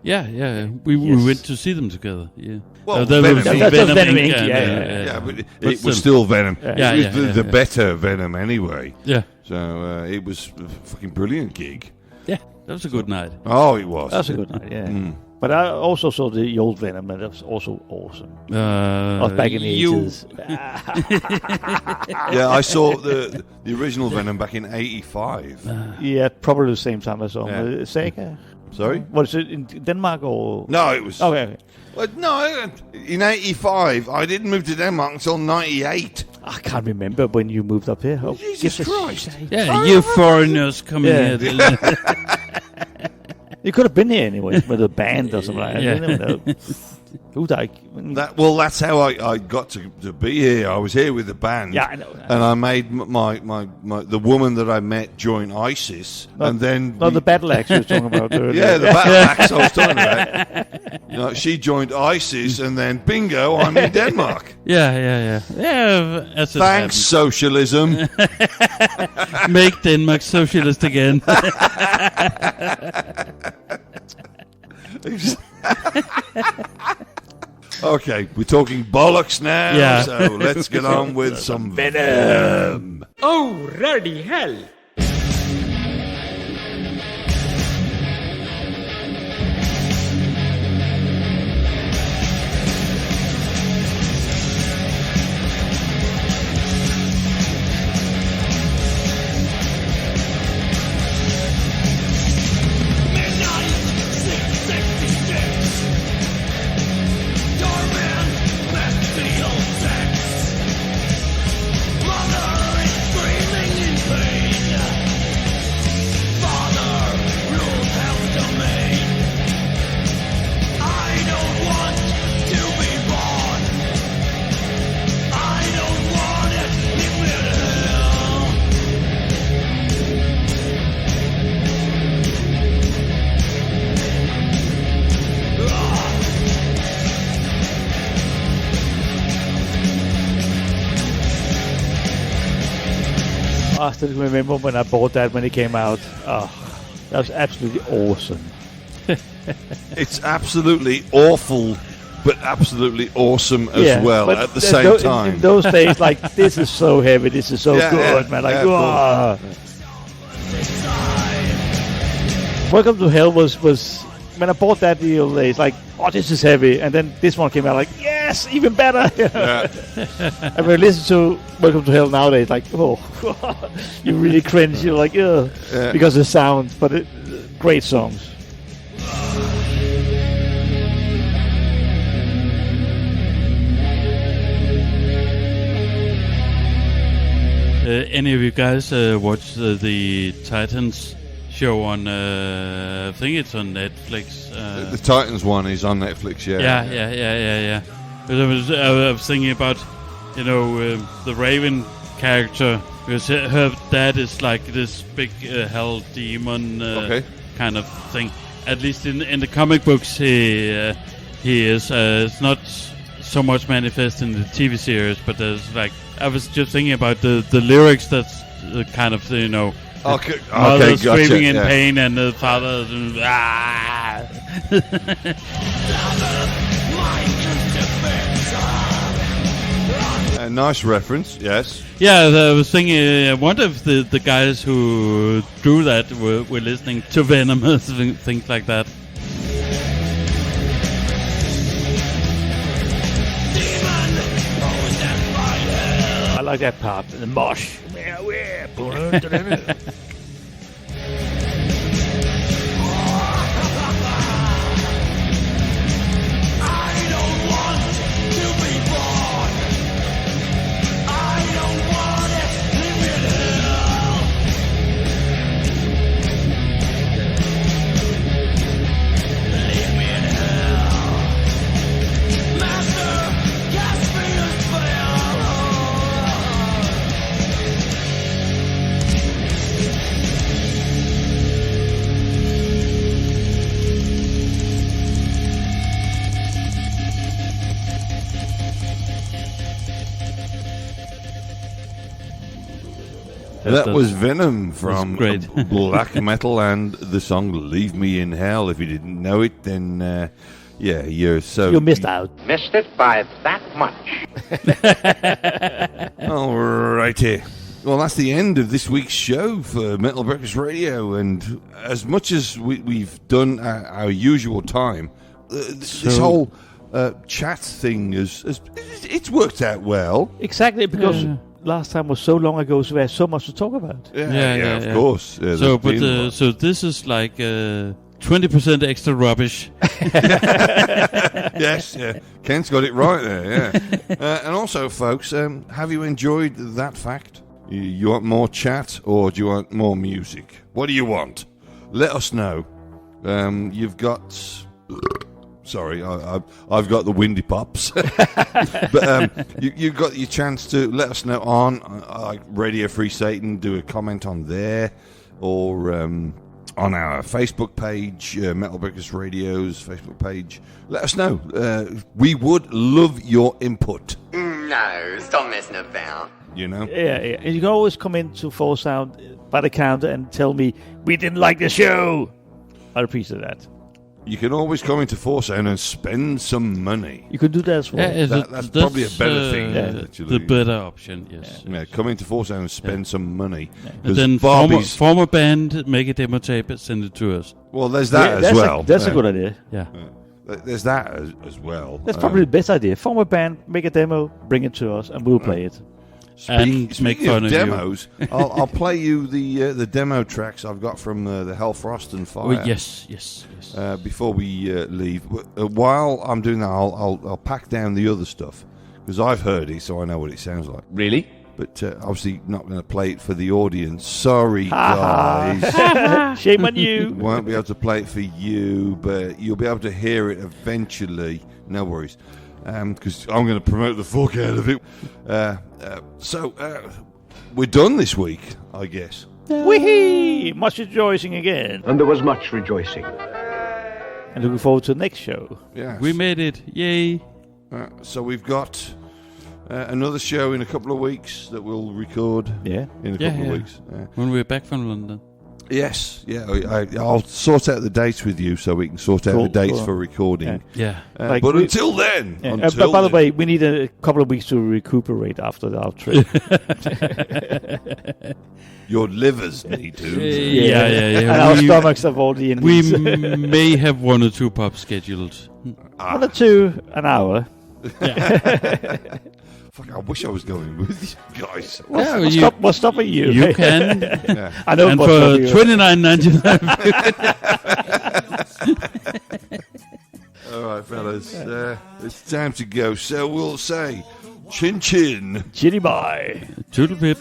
Yeah. We went to see them together. Yeah. Well, Venom Inc. Yeah, but it was still Venom. It was the better Venom anyway. Yeah. So it was a fucking brilliant gig. Yeah, that was a good night. Oh, it was. That was a good night, yeah. But I also saw the old Venom, and that was also awesome. I was back in the 80s. Yeah, I saw the original Venom back in 85. Yeah, probably the same time I saw him. Sega? Sorry? Was it in Denmark or...? No, it was... Okay. Well, no, in 85, I didn't move to Denmark until 98. I can't remember when you moved up here. Oh, Jesus Christ. Yeah, you foreigners coming here. You could have been here anyway with a band or something like that. You never know. That's how I got to be here. I was here with the band. Yeah, I know. And I made my the woman that I met join ISIS, and then the battle axe you were talking about earlier. Yeah, the battle axe I was talking about. She joined ISIS, and then bingo, I'm in Denmark. Yeah. Thanks, socialism. Make Denmark socialist again. Okay, we're talking bollocks now, yeah. So let's get on with some Venom. Oh, bloody hell! I still remember when I bought that when it came out. Oh, that was absolutely awesome. It's absolutely awful, but absolutely awesome as well at the same time. In those days, like, this is so heavy, this is so good, man. Like, Welcome to Hell was when I bought that the old days, like, oh, this is heavy, and then this one came out, like, yes, even better. And when I listen to Welcome to Hell nowadays, like, oh, you really cringe. You're like, ugh, because of the sound, but great songs. Any of you guys watch the Titans show on, I think it's on Netflix. The Titans one is on Netflix, Yeah. But I was thinking about, the Raven character, because her dad is like this big hell demon kind of thing. At least in the comic books, he is. It's not so much manifest in the TV series, but there's like, I was just thinking about the lyrics. That's kind of mother screaming in pain and the father. A nice reference, yes. Yeah, I was thinking. I wonder if the guys who drew that were listening to Venom, things like that. like that part. The mosh. That was Venom from Black Metal and the song Leave Me in Hell. If you didn't know it, then you missed out. Missed it by that much. Alrighty. Well, that's the end of this week's show for Metal Breakfast Radio, and as much as we've done our usual time, this whole chat thing it's worked out well. Exactly, because last time was so long ago, so there's so much to talk about. Yeah, of course. Yeah, so this is like 20% extra rubbish. Yes, Kent's got it right there. Yeah, and also, folks, have you enjoyed that fact? You want more chat or do you want more music? What do you want? Let us know. You've got. Sorry, I've got the windy pops. But you've got your chance to let us know on Radio Free Satan, do a comment on there, or on our Facebook page, Metal Breakfast Radio's Facebook page. Let us know. We would love your input. No, stop messing about. You know? Yeah. And you can always come into Full Sound by the counter and tell me, we didn't like the show. I'd appreciate that. You can always come into Forsound and spend some money. You can do that as well. That's probably a better thing. The better option, yes. Yeah, come into Forsound and spend some money. And then former band, make a demo tape, send it to us. Well, there's that as well. That's a good idea. Yeah. There's that as well. That's probably the best idea. Form a band, make a demo, bring it to us, and we'll play it. And make fun of demos, I'll play you the demo tracks I've got from the Hellfrost and Fire. Oh, yes. Before we leave, while I'm doing that, I'll pack down the other stuff because I've heard it, so I know what it sounds like. Really? But obviously not going to play it for the audience. Sorry, guys. Shame on you. Won't be able to play it for you, but you'll be able to hear it eventually. No worries. Because I'm going to promote the fuck out of it. So we're done this week, I guess. Whee! Much rejoicing again. And there was much rejoicing. And looking forward to the next show. Yeah, we made it. Yay. So we've got another show in a couple of weeks that we'll record in a couple of weeks. When we're back from London. Yes, I'll sort out the dates with you so we can sort out the dates for recording. But until then... but by the way, we need a couple of weeks to recuperate after our trip. Your livers need to. Yeah. And our stomachs have all the We may have 1 or 2 pubs scheduled. 1 or 2 an hour. Fuck, I wish I was going with you guys. What's stopping you? You can. I know. And for $29.99. All right, fellas. It's time to go. So we'll say chin chin. Chinny bye. Toodle pip.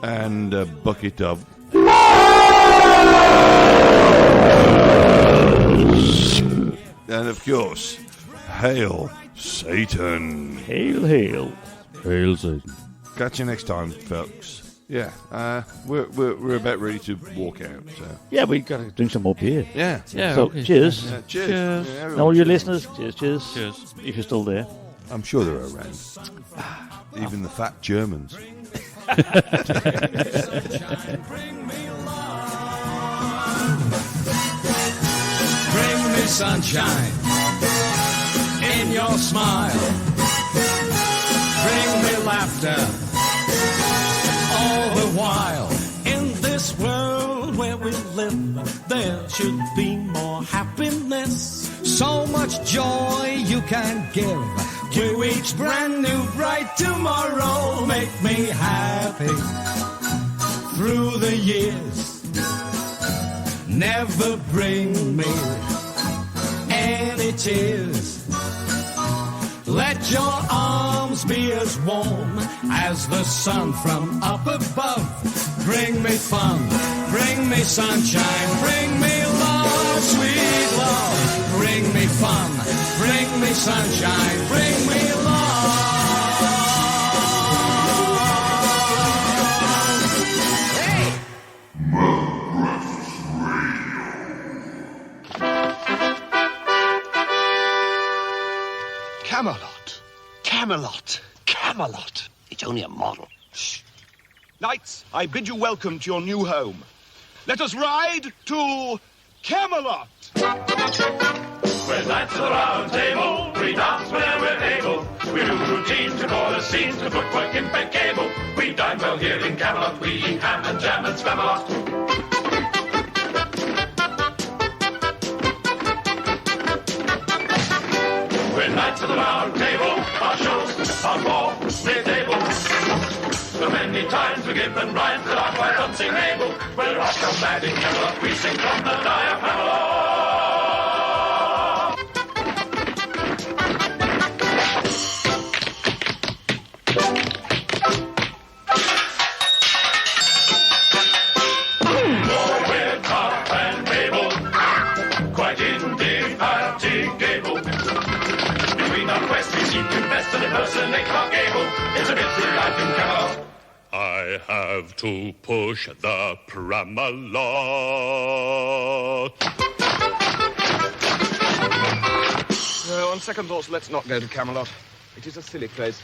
And a bucket of... And of course, hail Satan. Hail, hail. Hail Satan. Catch you next time, folks. Yeah, we're about ready to walk out. So. Yeah, we got to drink some more beer. Yeah. So, okay. Cheers. Cheers. Yeah, and all your listeners, cheers. If you're still there. I'm sure they're around. Even the fat Germans. Bring me sunshine in your smile. Bring me laughter all the while. In this world where we live, there should be more happiness. So much joy you can give You each brand new bright tomorrow make me happy through the years. Never bring me any tears. Let your arms be as warm as the sun from up above. Bring me fun, bring me sunshine, bring me love, sweet love. Bring me fun, bring me sunshine, bring me love. Hey! Camelot. Camelot. Camelot. It's only a model. Shh. Knights, I bid you welcome to your new home. Let us ride to Camelot. We're knights of the round table, we dance whenever we're able. We do routines, we call the scenes, the footwork impeccable. We dine well here in Camelot, we eat ham and jam and Spamalot. We're knights of the round table, our shows are more mid-table. So many times we're given rhymes that are quite unsingable. We're off from mad in Camelot, we sing from the diaphragm. Impersonate Clark Gable. It's a bit through life in Camelot. I have to push the Pramalot. On second thoughts, let's not go to Camelot. It is a silly place.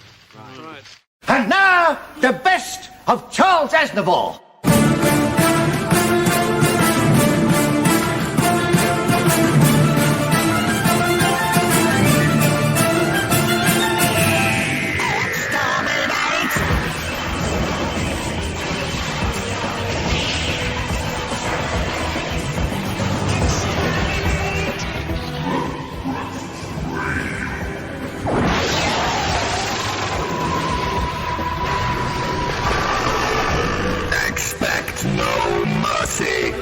Right. And now, the best of Charles Aznavour. Expect no mercy.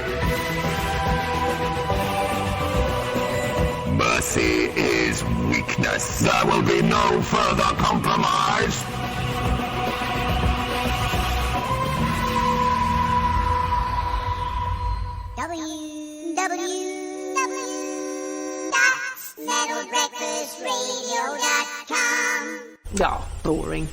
Mercy is weakness. There will be no further compromise. www.metalbreakfastradio.com. Oh, boring.